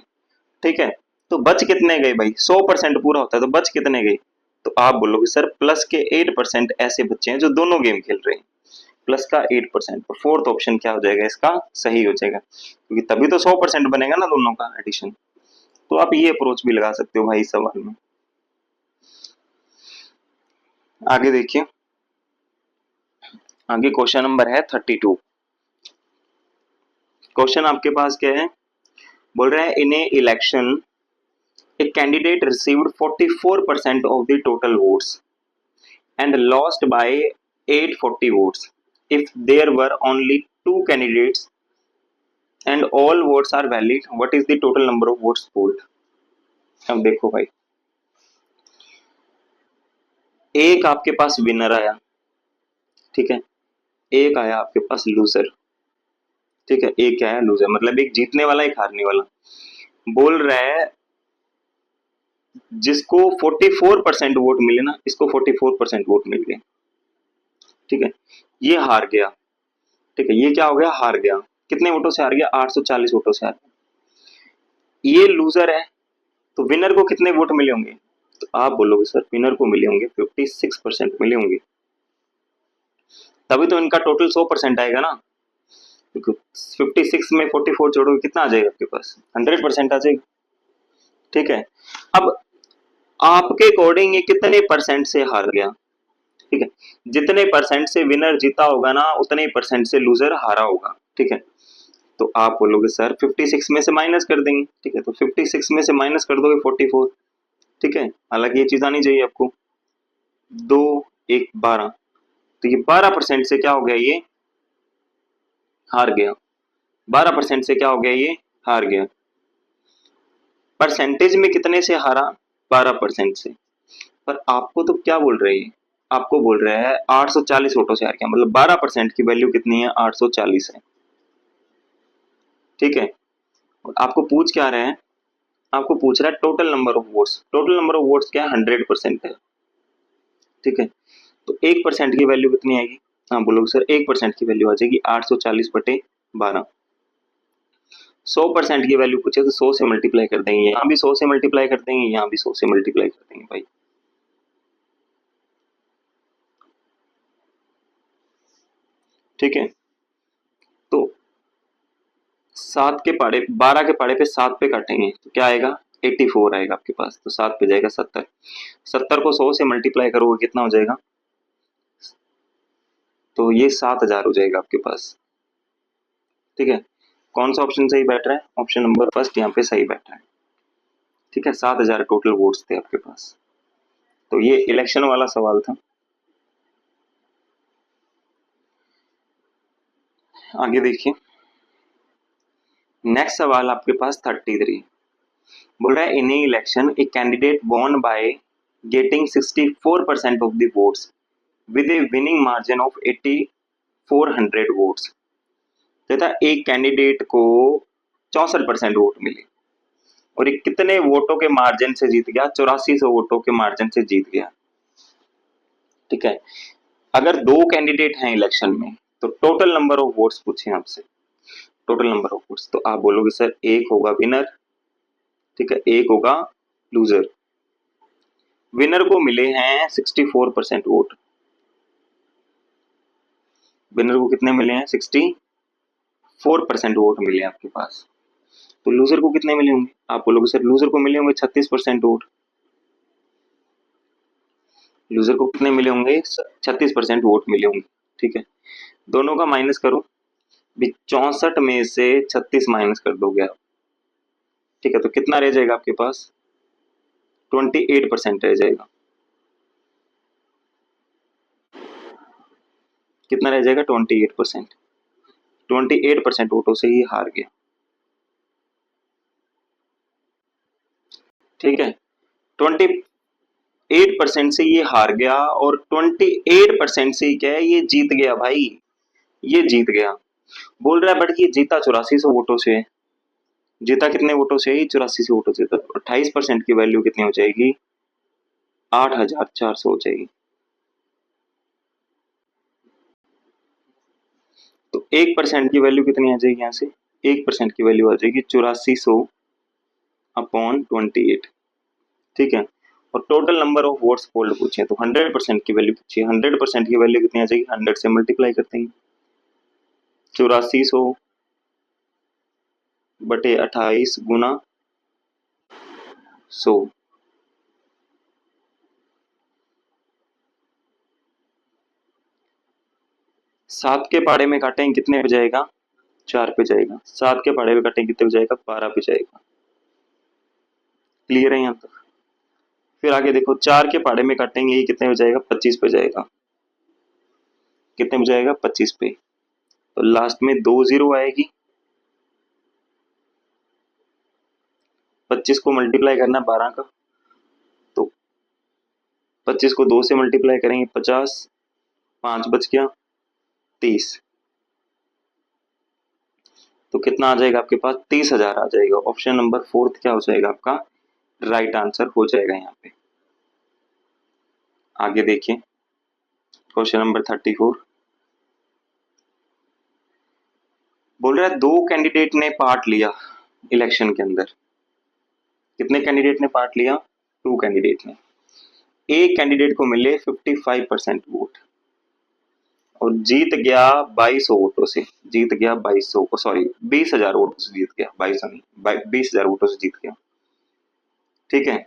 ठीक है। तो बच कितने गए भाई, 100% पूरा होता है तो बच कितने गए, तो आप बोलोगे सर प्लस के 8% ऐसे बच्चे हैं जो दोनों गेम खेल रहे हैं, प्लस का 8%, तो फोर्थ ऑप्शन क्या हो जाएगा इसका सही हो जाएगा, क्योंकि तभी तो 100% बनेगा ना दोनों का एडिशन, तो आप ये अप्रोच भी लगा सकते हो भाई इस सवाल में। आगे देखिए, आगे क्वेश्चन नंबर है 32। क्वेश्चन आपके पास क्या है, बोल रहा है इन ए election a candidate received 44% of the total votes and lost by 840 votes. If there were only two candidates and all votes are valid, what is the total number of votes polled? अब देखो भाई, एक आपके पास winner आया, ठीक है, एक आया आपके पास लूजर, ठीक है, एक क्या है लूजर, मतलब एक जीतने वाला एक हारने वाला। बोल रहा है जिसको 44% वोट मिले ना, इसको 44% वोट मिल गए, ठीक है, ये हार गया, ठीक है, ये क्या हो गया, हार गया। कितने वोटों से हार गया, 840 वोटों से हार गया। ये लूजर है, तो विनर को कितने वोट मिले होंगे, तो आप बोलोगे सर विनर को मिले होंगे 56% मिले होंगे, तभी तो इनका टोटल 100% आएगा ना, क्योंकि 56 में 44 जोड़ोगे कितना आ जाएगा आपके पास, 100% आ जाएगा, ठीक है। अब आपके अकॉर्डिंग ये कितने परसेंट से हार गया, ठीक है, जितने परसेंट से विनर जीता होगा ना, उतने परसेंट से लूजर हारा होगा, ठीक है। तो आप बोलोगे सर 56 में से माइनस कर देंगे, ठीक है, तो 56 में से माइनस कर दोगे 44, ठीक है, हालांकि ये चीज आनी चाहिए आपको, 2 1 12, तो ये 12% से क्या हो गया, ये हार गया, 12% से क्या हो गया, ये हार गया। परसेंटेज में कितने से हारा, 12% से, पर आपको तो क्या बोल रही है, आपको बोल रहा है 840 वोटों से हार गया, मतलब 12% की वैल्यू कितनी है, 840 है, ठीक है। और आपको पूछ क्या रहे हैं, आपको पूछ रहा है total number of votes, total number of votes क्या है, 100% है, ठीक है। तो 1% की वैल्यू कितनी आएगी, हाँ बोलोगे सर 1% की वैल्यू आ जाएगी 840/12। 100% की वैल्यू पूछे तो 100 से मल्टीप्लाई कर देंगे, यहाँ भी 100 से मल्टीप्लाई कर देंगे, यहाँ भी 100 से मल्टीप्लाई कर देंगे भाई, ठीक है। तो 7 के पाड़े 12 के पाड़े पे 7 पे काटेंगे तो क्या आएगा, 84 आएगा आपके पास, तो 7 पे जाएगा 70, 70 को 100 से मल्टीप्लाई करोगे कितना हो जाएगा, तो ये 7000 हो जाएगा आपके पास, ठीक है। कौन सा ऑप्शन सही बैठ रहा है, ऑप्शन नंबर फर्स्ट यहाँ पे सही बैठ रहा है, ठीक है, 7000 टोटल वोट्स थे आपके पास। तो ये इलेक्शन वाला सवाल था। आगे देखिए, नेक्स्ट सवाल आपके पास 33, बोल रहा है in election a candidate won by getting 64% of the votes with a winning margin of 8400 votes, तथा एक कैंडिडेट को 64% वोट मिले और ये कितने वोटों के मार्जिन से जीत गया, 8400 वोटों के मार्जिन से जीत गया, ठीक है। अगर दो कैंडिडेट हैं इलेक्शन में तो टोटल नंबर ऑफ वोट्स पूछे आपसे, टोटल नंबर ऑफ वोट्स, तो आप बोलोगे सर एक होगा विनर, ठीक है, एक होगा लूजर। विनर को मिले हैं 64% वोट, विनर को कितने मिले हैं, 64% वोट मिले आपके पास। तो लूजर को कितने मिले होंगे, आप बोलोगे सर लूजर को मिले होंगे 36% वोट, लूजर को कितने मिले होंगे, 36% वोट मिले होंगे, ठीक है। दोनों का माइनस करो, भी 64 में से 36 माइनस कर दोगे आप, ठीक है, तो कितना रह जाएगा आपके पास, 28% रह जाएगा, कितना रह जाएगा, 28%, 28% वोटों से ही हार गया, ठीक है। 28% से ये हार गया और 28% से क्या है, ये जीत गया भाई, ये जीत गया। बोल रहा है बट ये जीता 8400 वोटों से, जीता कितने वोटों से, 8400 वोटों से, तो 28% की वैल्यू कितनी हो जाएगी, 8400 हो जाएगी। तो 1% की वैल्यू कितनी आ जाएगी, यहाँ से 1% की वैल्यू आ जाएगी 8400/28, ठीक है। और total number of votes polled पूछे तो 100% की वैल्यू पूछी, 100% की वैल्यू कितनी आ जाएगी, 100 से मल्टीप्लाई करते हैं, 8400/28 गुना 100। सात के पहाड़े में काटेंगे कितने पे जाएगा? 4 पे जाएगा। सात के पहाड़े पे काटेंगे कितने पे जाएगा? 12 पे जाएगा। क्लियर है यहाँ तक? फिर आगे देखो, 4 के पहाड़े में काटेंगे ये कितने पे जाएगा? 25 पे जाएगा। कितने पे जाएगा? 25 पे। तो लास्ट में 2 जीरो आएगी। 25 को मल्टीप्लाई करना 12 का, तो 25 को 2 से मल्टीप्लाई करेंगे 50, 5 बच गया 30। तो कितना आ जाएगा आपके पास? 30,000 आ जाएगा। ऑप्शन नंबर 4 क्या हो जाएगा आपका? राइट आंसर हो जाएगा यहाँ पे। आगे देखिए क्वेश्चन नंबर 34। बोल रहा है 2 कैंडिडेट ने पार्ट लिया इलेक्शन के अंदर। कितने कैंडिडेट ने पार्ट लिया? 2 कैंडिडेट ने। एक कैंडिडेट को मिले 55% वोट और जीत गया 2200 वोटों से। जीत गया 2200, सॉरी 20,000 वोटों से जीत गया, 2200 नहीं, 20,000 वोटों से जीत गया। ठीक है।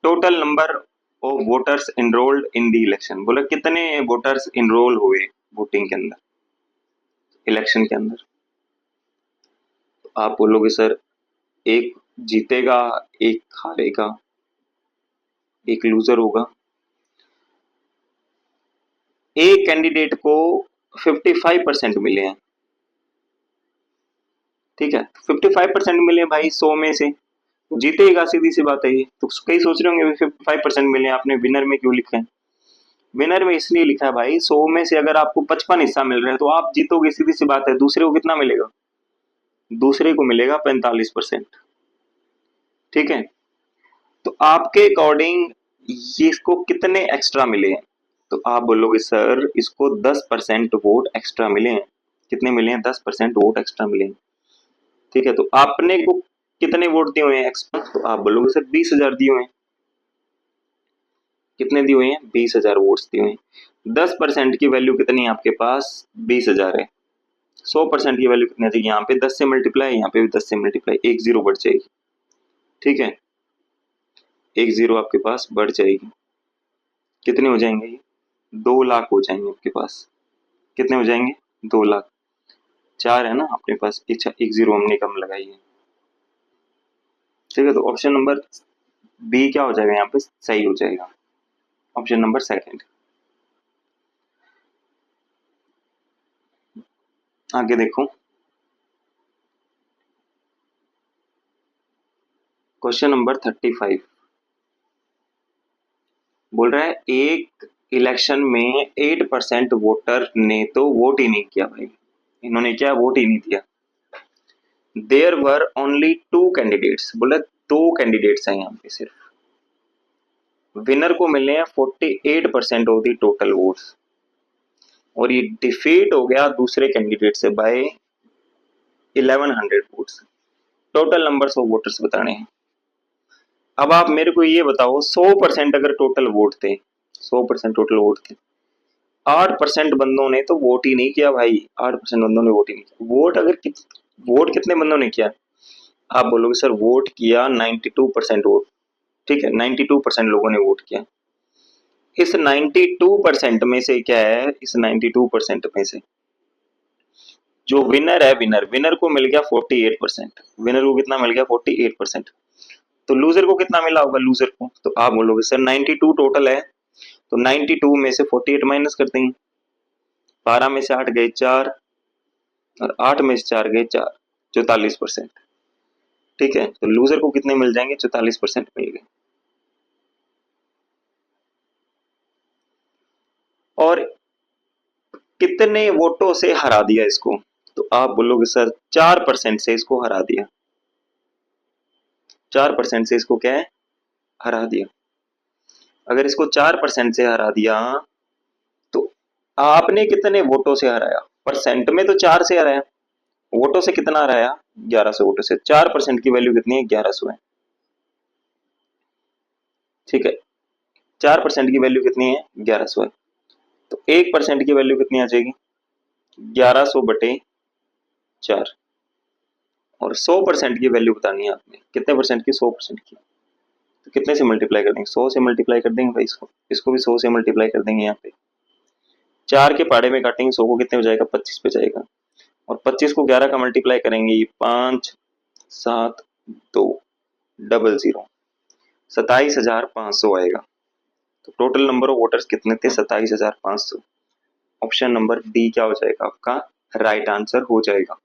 Total number of voters enrolled in the election. बोला कितने वोटर्स इनरोल हुए वोटिंग के अंदर, इलेक्शन के अंदर? तो आप बोलोगे सर एक जीतेगा, एक हारेगा, एक लूजर होगा। एक कैंडिडेट को 55% मिले हैं। ठीक है, 55% मिले भाई 100 में से, जीतेगा, सीधी सी बात है ये। तो कई सोच रहे होंगे 55% मिले, आपने विनर में क्यों लिखा है? विनर में इसलिए लिखा है भाई, 100 में से अगर आपको 55 हिस्सा मिल रहा है तो आप जीतोगे, सीधी सी बात है। दूसरे को कितना मिलेगा? दूसरे को मिलेगा 45%। ठीक है, तो आपके अकॉर्डिंग ये इसको कितने एक्स्ट्रा मिले हैं? तो आप बोलोगे सर इसको 10% वोट एक्स्ट्रा मिले हैं। कितने मिले हैं? 10% वोट एक्स्ट्रा मिले हैं। ठीक है, तो आपने को कितने वोट दिए हुए हैं एक्स्ट्रा? तो आप बोलोगे सर 20,000 दिए हुए हैं। कितने दिए हुए हैं? 20,000 वोट्स दिए हुए हैं। 10% की वैल्यू कितनी है आपके पास? 20,000 है। 100% की वैल्यू कितनी आ जाएगी? यहाँ पे 10 से मल्टीप्लाई, यहाँ पे भी 10 से मल्टीप्लाई, एक जीरो बढ़ जाएगी। ठीक है, एक जीरो आपके पास बढ़ जाएगी। कितने हो जाएंगे ये? 2 लाख हो जाएंगे आपके पास। कितने हो जाएंगे? 2 लाख। 4 है ना अपने पास, अच्छा एक जीरो हमने कम लगाई है। ठीक है, तो ऑप्शन नंबर बी क्या हो जाएगा यहाँ पे? सही हो जाएगा, ऑप्शन नंबर सेकंड। आगे देखो क्वेश्चन नंबर 35। बोल रहा है एक इलेक्शन में 8% वोटर ने तो वोट ही नहीं किया भाई। इन्होंने क्या? वोट ही नहीं दिया। There were only 2 candidates. बोला 2 कैंडिडेट्स हैं यहाँ पे सिर्फ। विनर को मिले हैं 48% ऑफ द टोटल वोट्स और ये डिफीट हो गया दूसरे कैंडिडेट से by 1100 votes. Total numbers of voters बताने हैं। अब आप मेरे को ये बताओ 100% अगर टोटल वोट थे, 100% टोटल वोट थे, 8% बंदों ने तो वोट ही नहीं किया भाई। 8% बंदों ने वोट ही नहीं किया। वोट कितने बंदों ने किया? आप बोलोगे सर वोट किया 92% वोट। ठीक है, 92% लोगों ने वोट किया। इस 92% में से क्या है? इस 92% में से जो विनर है, विनर को मिल गया 48%। विनर को कितना मिल गया? 48%। तो लूजर को कितना मिला होगा? लूजर को तो आप बोलोगे सर 92 टोटल है, तो 92 में से 48 माइनस करते हैं। 12 में से 8 गए 4 और 8 में से 4 गए 4, 44%। ठीक है, तो लूजर को कितने मिल जाएंगे? 44% मिल गए। और कितने वोटों से हरा दिया इसको? तो आप बोलोगे सर 4% से इसको हरा दिया। 4% से इसको क्या है? हरा दिया। अगर इसको 4% से हरा दिया तो आपने कितने वोटों से हराया? परसेंट में तो 4 से हराया, वोटों से कितना हराया? 1100 वोटों से। 4% की वैल्यू कितनी है? 1100 है। ठीक है, 4% की वैल्यू कितनी है? 1100 है। तो 1% की वैल्यू कितनी आ जाएगी? 1100 बटे 4। और 100% की वैल्यू बतानी है आपने। कितने परसेंट की? 100% की। तो कितने से मल्टीप्लाई कर देंगे, 100 से मल्टीप्लाई कर देंगे भाई, इसको भी 100 से मल्टीप्लाई कर देंगे। यहाँ पे 4 के पहाड़े में काटेंगे 100 को, कितने हो जाएगा, 25 पे जाएगा। और 25 को 11 का मल्टीप्लाई करेंगे, 5 7 2 00, 27,500 आएगा। तो टोटल नंबर ऑफ वोटर्स कितने थे, 27,500। ऑप्शन नंबर डी क्या हो जाएगा आपका राइट आंसर हो जाएगा।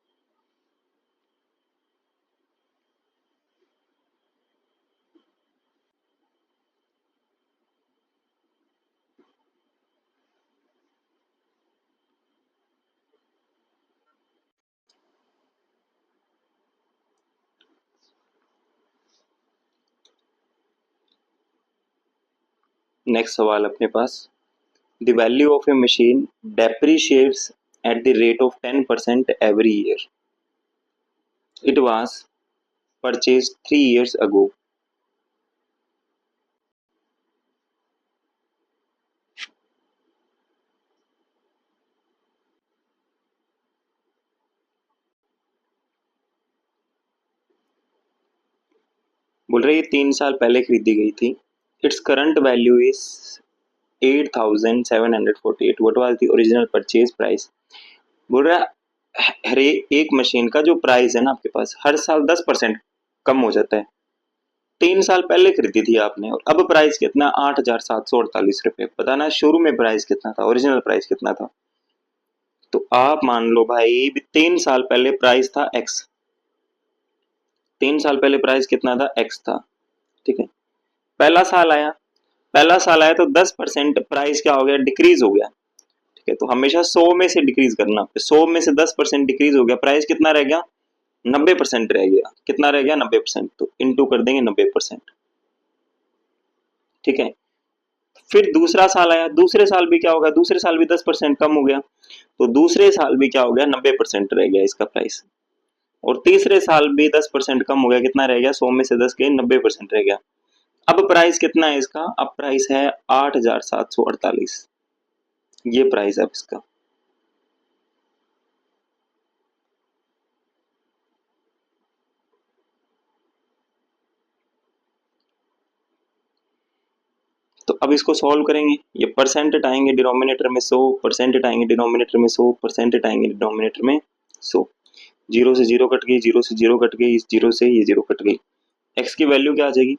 नेक्स्ट सवाल अपने पास, the value of a machine depreciates at the rate of 10% every year, it was purchased 3 years ago। बोल रहे ये 3 साल पहले खरीदी गई थी। Its current value is 8,748। What was the original purchase price. बोल रहा हर एक मशीन का जो प्राइस है ना आपके पास, हर साल 10% कम हो जाता है। 3 साल पहले खरीदी थी आपने और अब प्राइस कितना, 8,748 रुपये। पता ना शुरू में प्राइस कितना था, ओरिजिनल प्राइस कितना था। तो आप मान लो भाई 3 साल पहले प्राइस था एक्स, 3 साल पहले प्राइस कितना था, एक्स था। ठीक है, पहला साल आया तो 10% प्राइस क्या हो गया, डिक्रीज हो गया। ठीक है, तो हमेशा 100 में से डिक्रीज करना, 100 में से 10% डिक्रीज हो गया, प्राइस कितना रह गया, 90% रह गया। कितना रह गया, 90%। तो इंटू कर देंगे 90%। ठीक है, फिर दूसरा साल आया, दूसरे साल भी क्या होगा, दूसरे साल भी 10% कम हो गया, तो दूसरे साल भी क्या हो गया, 90% रह गया इसका प्राइस। और तीसरे साल भी 10% कम हो गया, कितना रह गया, 100 में से 10 गए, 90% रह गया। अब प्राइस कितना है इसका, अब प्राइस है 8,748। ये प्राइस है इसका। तो अब इसको सॉल्व करेंगे, ये परसेंट हटाएंगे डिनोमिनेटर में 100, परसेंट हटाएंगे डिनोमिनेटर में 100, परसेंट हटाएंगे डिनोमिनेटर में 100। 0 से 0 कट गई, 0 से 0 कट गई, इस 0 से ये 0 कट गई। एक्स की वैल्यू क्या आ जाएगी,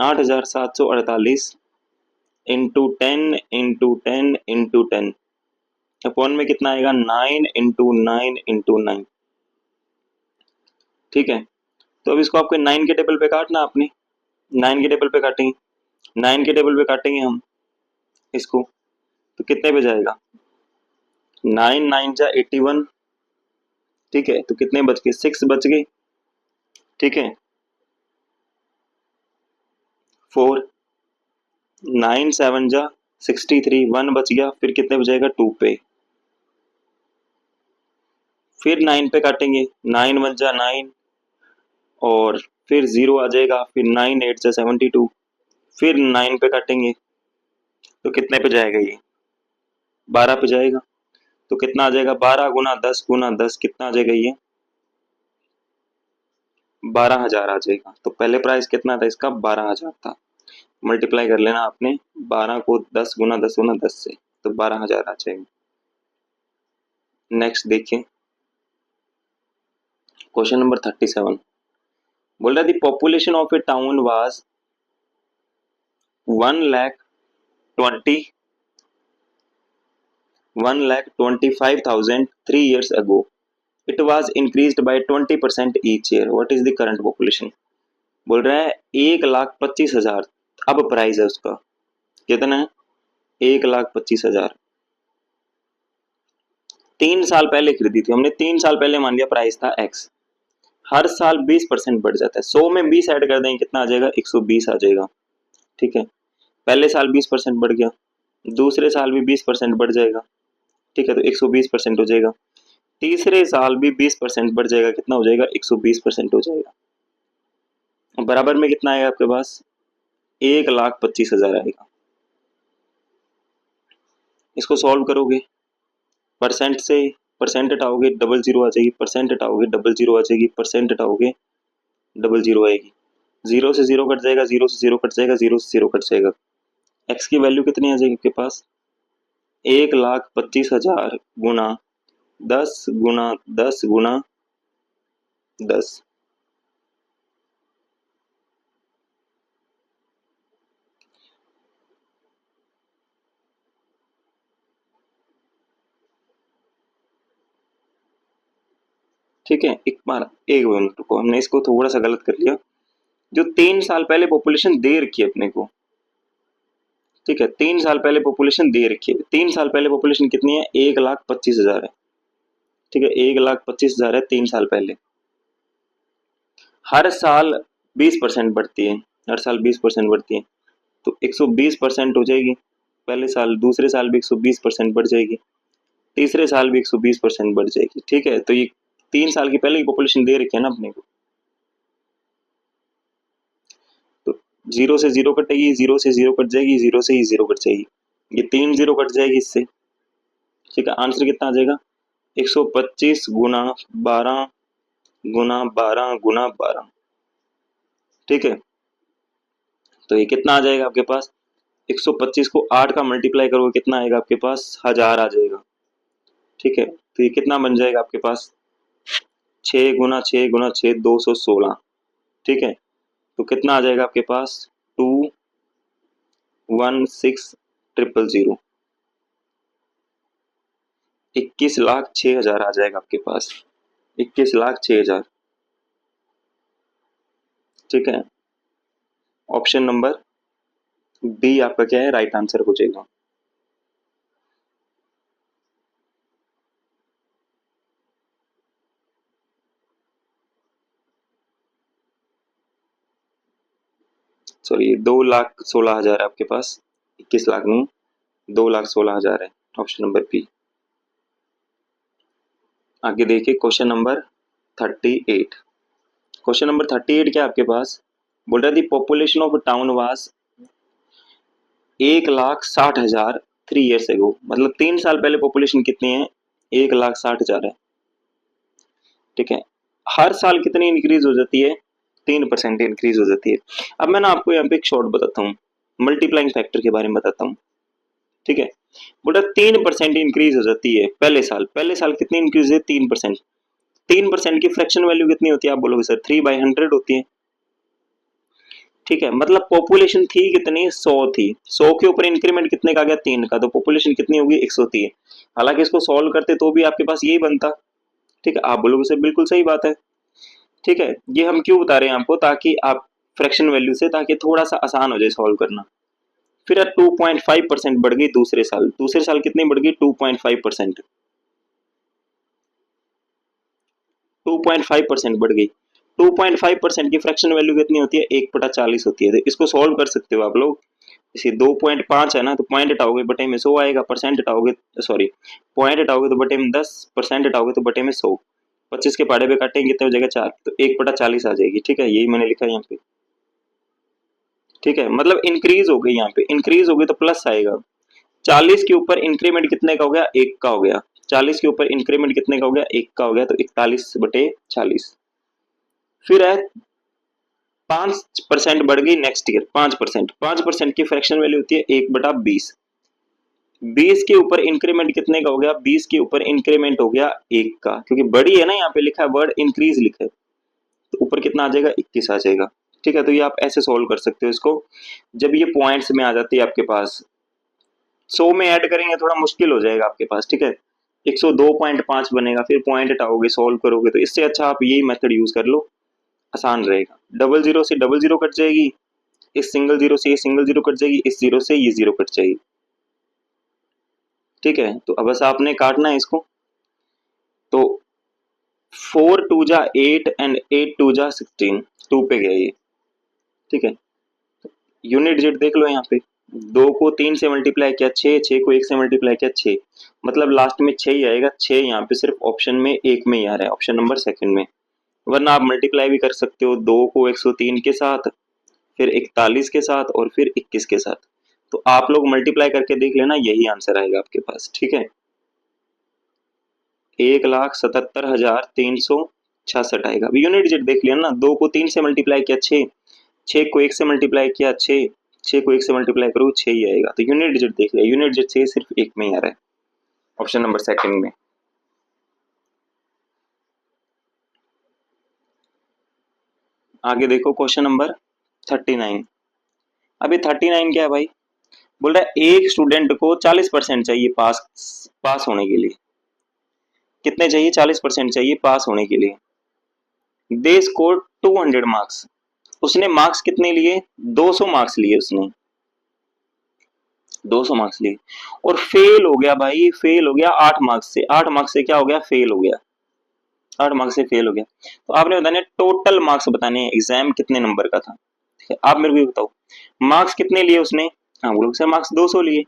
8,748 इंटू 10 इंटू 10 इंटू 10 अपॉन में कितना आएगा, 9 इंटू 9 इंटू 9। ठीक है, तो अब इसको आपको 9 के टेबल पे काटना, आपने 9 के टेबल पे काटेंगे, 9 के टेबल पे काटेंगे हम इसको, तो कितने पे जाएगा, 9 9 जा 81। ठीक है, तो कितने बच गए, 6 बच गए। ठीक है, 4 9 7 जा 63, 1 बच गया, फिर कितने बचेगा, 2 पे। फिर 9 पे काटेंगे, 9 1 जा 9 और फिर 0 आ जाएगा, फिर 9 8 जा 72, फिर 9 पे काटेंगे तो कितने पे जाएगा, ये 12 पे जाएगा। तो कितना आ जाएगा, 12 गुना 10 गुना 10 कितना आ जाएगा, ये 12,000 आ जाएगा। तो पहले प्राइस कितना था इसका, 12,000 था। मल्टीप्लाई कर लेना आपने 12 को 10 गुना 10 गुना 10 से, तो 12,000 आ जाएगा। नेक्स्ट देखिए क्वेश्चन नंबर 37। बोल रहा है the population of A town was 1,25,000 3 years ago. It was increased by 20% each year. What is the current population? बोल रहा है 1,25,000 अब प्राइस है उसका, कितना है, 1,25,000। 3 साल पहले खरीदी थी हमने, 3 साल पहले मान लिया प्राइस था एक्स। हर साल 20% बढ़ जाता है, 100 में 20 ऐड कर देंगे, कितना आ जाएगा, 120 आ जाएगा। ठीक है, पहले साल 20% बढ़ गया, दूसरे साल भी 20% बढ़ जाएगा। ठीक है, तो 120% हो जाएगा। तीसरे साल भी 20% बढ़ जाएगा, कितना हो जाएगा, 120% हो जाएगा। बराबर में कितना आएगा आपके पास, 1,25,000 आएगा। इसको सॉल्व करोगे, परसेंट से परसेंट हटाओगे, 00 आ जाएगी, परसेंट हटाओगे, 00 आ जाएगी, परसेंट हटाओगे, 00 आएगी। जीरो से जीरो कट जाएगा, जीरो से जीरो कट जाएगा, जीरो से जीरो कट जाएगा। एक्स की वैल्यू कितनी आ जाएगी आपके पास? 1,25,000 गुना 10 गुना 10 गुना 10। ठीक है, एक बार एक मिनट को हमने इसको थोड़ा सा गलत कर लिया। जो 3 साल पहले पॉपुलेशन दे रखी है अपने को, ठीक है, 3 साल पहले पॉपुलेशन दे रखी है। 3 साल पहले पॉपुलेशन कितनी है? 1,25,000 है। ठीक है, 1,25,000 है 3 साल पहले। हर साल 20% बढ़ती है, हर साल 20% बढ़ती है, तो 120% हो जाएगी पहले साल, दूसरे साल भी 120% बढ़ जाएगी, तीसरे साल भी 120% बढ़ जाएगी। ठीक है, तो ये 3 साल की पहले की पॉपुलेशन दे रखी है ना अपने को, तो जीरो से जीरो कटेगी, जीरो से जीरो कट जाएगी, जीरो से ही जीरो कट जाएगी, ये 3 जीरो कट जाएगी इससे। ठीक है, आंसर कितना आ जाएगा? 125 गुना 12 गुना 12 गुना 12। ठीक है, तो ये कितना आ जाएगा आपके पास? 125 को 8 का मल्टीप्लाई करोगे कितना आएगा आपके पास? 1000 आ जाएगा। ठीक है, तो ये कितना बन जाएगा आपके पास? 6 गुना 6 गुना 6 216। ठीक है, तो कितना आ जाएगा आपके पास? 216,000। 21,06,000 आ जाएगा आपके पास, 21,06,000। ठीक है, ऑप्शन नंबर बी आपका क्या है? राइट आंसर हो जाएगा। सॉरी, 2,16,000 है आपके पास, 21 लाख नहीं, 2,16,000 है। Option number B. आगे देखिए क्वेश्चन नंबर 38। क्वेश्चन नंबर 38 क्या है आपके पास? बोल रहा है the population of town was 1,60,000 3 years ago। मतलब 3 साल पहले पॉपुलेशन कितनी है? 1,60,000 है। ठीक है, हर साल कितनी इंक्रीज हो जाती है? 3% इंक्रीज हो जाती है। अब मैं ना आपको यहाँ पे एक शॉर्ट बताता हूँ, मल्टीप्लाइंग फैक्टर के बारे में बताता हूँ। ठीक है, बोला 3% इंक्रीज हो जाती है पहले साल। पहले साल कितनी इंक्रीज है? 3%। 3% की फ्रैक्शन वैल्यू कितनी होती है? आप बोलोगे सर 3/100 होती है। ठीक है, मतलब पॉपुलेशन थी कितनी? 100 थी, 100 के ऊपर इंक्रीमेंट कितने का आ गया? 3 का, तो पॉपुलेशन कितनी होगी? 130। हालांकि इसको सॉल्व करते तो भी आपके पास यही बनता। ठीक है, आप बोलोगे सर बिल्कुल सही बात है। ठीक है, ये हम क्यों बता रहे हैं आपको? ताकि आप फ्रैक्शन वैल्यू से, ताकि थोड़ा सा आसान हो जाए सॉल्व करना। फिर 2.5% बढ़ गई दूसरे साल। दूसरे साल कितनी बढ़ गई? 2.5%। 2.5% बढ़ गई। 2.5% की फ्रैक्शन वैल्यू कितनी होती है? 1/40 होती है। तो इसको सॉल्व कर सकते हो आप लोग। इसे 2.5 है ना, तो पॉइंट हटाओगे बटे में 100 आएगा, परसेंट हटाओगे, सॉरी, पॉइंट हटाओगे तो बटे में 10, परसेंट हटाओगे तो बटे में 100। 25 के पहाड़े पे काटेंगे कितने हो जाएगा? 4, तो 1/40 आ जाएगी। ठीक है, यही मैंने लिखा है यहाँ पे। ठीक है, मतलब इंक्रीज हो गई, यहाँ पे इंक्रीज हो गई तो प्लस आएगा। 40 के ऊपर इंक्रीमेंट कितने का हो गया? 1 का हो गया। 40 के ऊपर इंक्रीमेंट कितने का हो गया? 1 का हो गया, तो 41/40। फिर है 5% बढ़ गई नेक्स्ट ईयर, 5%। 5% की फ्रैक्शन वैल्यू होती है 1/20। 20 के ऊपर इंक्रीमेंट कितने का हो गया? 20 के ऊपर इंक्रीमेंट हो गया 1 का, क्योंकि बड़ी है ना, यहाँ पे लिखा है वर्ड इंक्रीज लिखा है, तो ऊपर कितना आ जाएगा? 21 आ जाएगा। ठीक है, तो ये आप ऐसे सोल्व कर सकते हो इसको। जब ये पॉइंट्स में आ जाती है आपके पास, 100 में ऐड करेंगे थोड़ा मुश्किल हो जाएगा आपके पास। ठीक है, 102.5 बनेगा, फिर पॉइंट हटाओगे, सोल्व करोगे, तो इससे अच्छा आप यही मेथड यूज कर लो, आसान रहेगा। डबल जीरो से डबल जीरो कट जाएगी, इस सिंगल जीरो से ये सिंगल जीरो कट जाएगी, इस जीरो से ये जीरो कट जाएगी। ठीक है, तो अब बस आपने काटना है इसको। तो 4 2 जा 8 एंड 8 2 जा 16, 2 पे गया ये। ठीक है, यूनिट डिजिट देख लो यहाँ पे, 2 को 3 से मल्टीप्लाई किया 6, 6 को 1 से मल्टीप्लाई किया 6, मतलब लास्ट में 6 ही आएगा। 6 यहाँ पे सिर्फ ऑप्शन में एक में ही आ रहा है, ऑप्शन नंबर सेकंड में। वरना आप मल्टीप्लाई भी कर सकते हो 2 को 103 के साथ, फिर 41 के साथ, और फिर 21 के साथ। तो आप लोग मल्टीप्लाई करके देख लेना, यही आंसर आएगा आपके पास। ठीक है, 1,77,366 आएगा। अभी यूनिट डिजिट देख लिया ना, 2 को 3 से मल्टीप्लाई किया 6, 6 को 1 से मल्टीप्लाई किया 6, 6 को 1 से मल्टीप्लाई करो 6 ही आएगा। तो यूनिट डिजिट देख लिया, यूनिट डिजिट से सिर्फ 1 में ही आ रहा है, ऑप्शन नंबर सेकंड में। आगे देखो क्वेश्चन नंबर 39। अभी 39 क्या है भाई, बोल रहा है एक स्टूडेंट को 40% चाहिए पास होने के लिए। कितने चाहिए, 40% चाहिए पास होने के लिए। दे स्कोर 200 मार्क्स, उसने मार्क्स कितने लिए, 200 मार्क्स लिए उसने, 200 मार्क्स लिए, और फेल हो गया भाई, फेल हो गया 8 मार्क्स से। 8 मार्क्स से क्या हो गया, फेल हो गया, 8 मार्क्स से फेल हो गया। तो आपने बताने टोटल मार्क्स बताने हैं, एग्जाम कितने नंबर का था। ठीक है, आप मेरे को बताओ मार्क्स कितने लिए उसने। हाँ बोलोगे सर मार्क्स 200 लिए।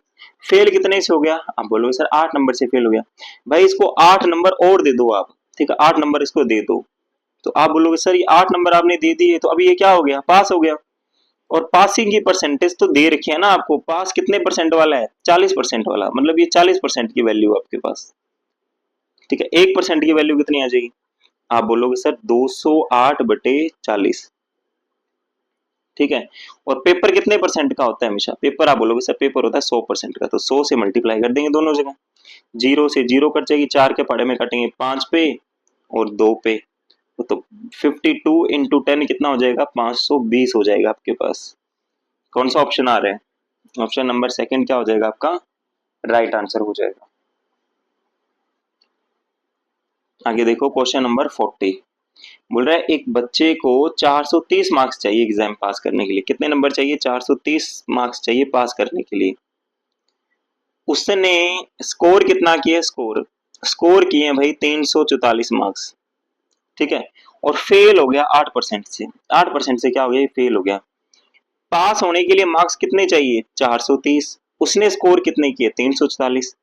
फेल कितने से हो गया, आप बोलोगे सर 8 नंबर से फेल हो गया। भाई इसको 8 नंबर और दे दो आप, ठीक है 8 नंबर इसको दे दो। तो आप बोलोगे सर ये 8 नंबर आपने दे दिए तो अभी ये क्या हो गया, पास हो गया। और पासिंग की परसेंटेज तो दे रखी है ना आपको, पास कितने परसेंट वाला है, 40% वाला, मतलब ये 40% की वैल्यू आपके पास। ठीक है, 1% की वैल्यू कितनी आ जाएगी, आप बोलोगे सर 208/40। ठीक है, और पेपर कितने परसेंट का होता है हमेशा, पेपर आप बोलोगे सर पेपर होता है 100% का, तो 100 से मल्टीप्लाई कर देंगे दोनों जगह। 0 से 0 कट जाएगी, 4 के पढ़े में कटेंगे 5 पे और 2 पे, तो 52 इंटू 10 कितना हो जाएगा, 520 हो जाएगा आपके पास। कौन सा ऑप्शन आ रहा है, ऑप्शन नंबर सेकंड क्या हो जाएगा आपका, राइट आंसर हो जाएगा। आगे देखो क्वेश्चन नंबर 40। बोल रहा है एक बच्चे को 430 मार्क्स चाहिए एग्जाम पास करने के लिए। कितने नंबर चाहिए, 430 मार्क्स चाहिए पास करने के लिए। उसने स्कोर कितना किया, स्कोर स्कोर किए भाई 344 मार्क्स। ठीक है, और फेल हो गया 8% से। 8% से क्या हो गया, फेल हो गया। पास होने के लिए मार्क्स कितने चाहिए, 430, उसने स्कोर कितने किए, 344।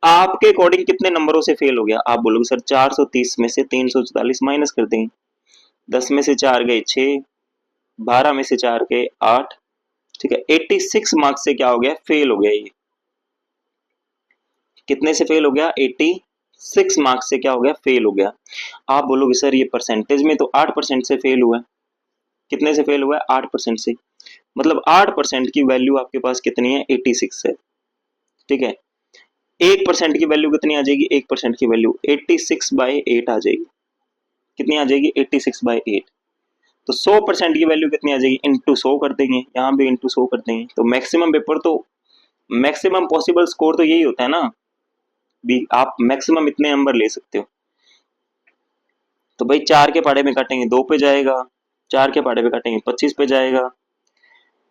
आपके अकॉर्डिंग कितने नंबरों से फेल हो गया, आप बोलोगे सर 430 में से 344 माइनस कर देंगे। 10 में से 4 गए 6, 12 में से 4 गए 8। ठीक है, 86 मार्क्स से क्या हो गया, फेल हो गया। ये कितने से फेल हो गया, 86 मार्क्स से क्या हो गया, फेल हो गया। आप बोलोगे सर ये परसेंटेज में तो 8% से फेल हुआ है। कितने से फेल हुआ है, 8% से, मतलब 8% की वैल्यू आपके पास कितनी है, 86 है। ठीक है, 1% की वैल्यू कितनी आ जाएगी, 1% की वैल्यू 86/8 आ जाएगी। कितनी आ जाएगी, 86/8। तो 100% की वैल्यू कितनी आ जाएगी, इंटू 100 कर देंगे, यहाँ भी इंटू 100 कर देंगे। तो मैक्सिमम पेपर तो, मैक्सिमम पॉसिबल स्कोर तो यही होता है ना, भी आप मैक्सिमम इतने नंबर ले सकते हो। तो भाई 4 के पहाड़े में काटेंगे 2 पे जाएगा, 4 के पहाड़े पे काटेंगे 25 पे जाएगा,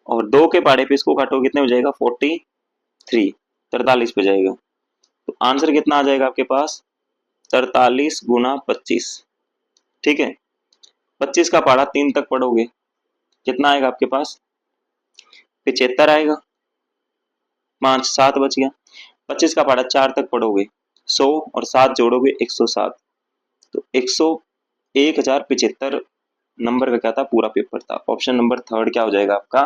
और 2 के पहाड़े पे इसको काटो कितने हो जाएगा, 43 पे जाएगा। तो आंसर कितना आ जाएगा आपके पास, 43 गुना 25। ठीक है, 25 का पहाड़ा 3 तक पढ़ोगे कितना आएगा आपके पास, 75 आएगा। 5 7 बच गया। 25 का पहाड़ा 4 तक पढ़ोगे 100, और 7 जोड़ोगे 107। तो 1075 नंबर का क्या था, पूरा पेपर था। ऑप्शन नंबर थर्ड क्या हो जाएगा आपका,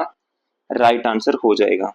राइट आंसर हो जाएगा।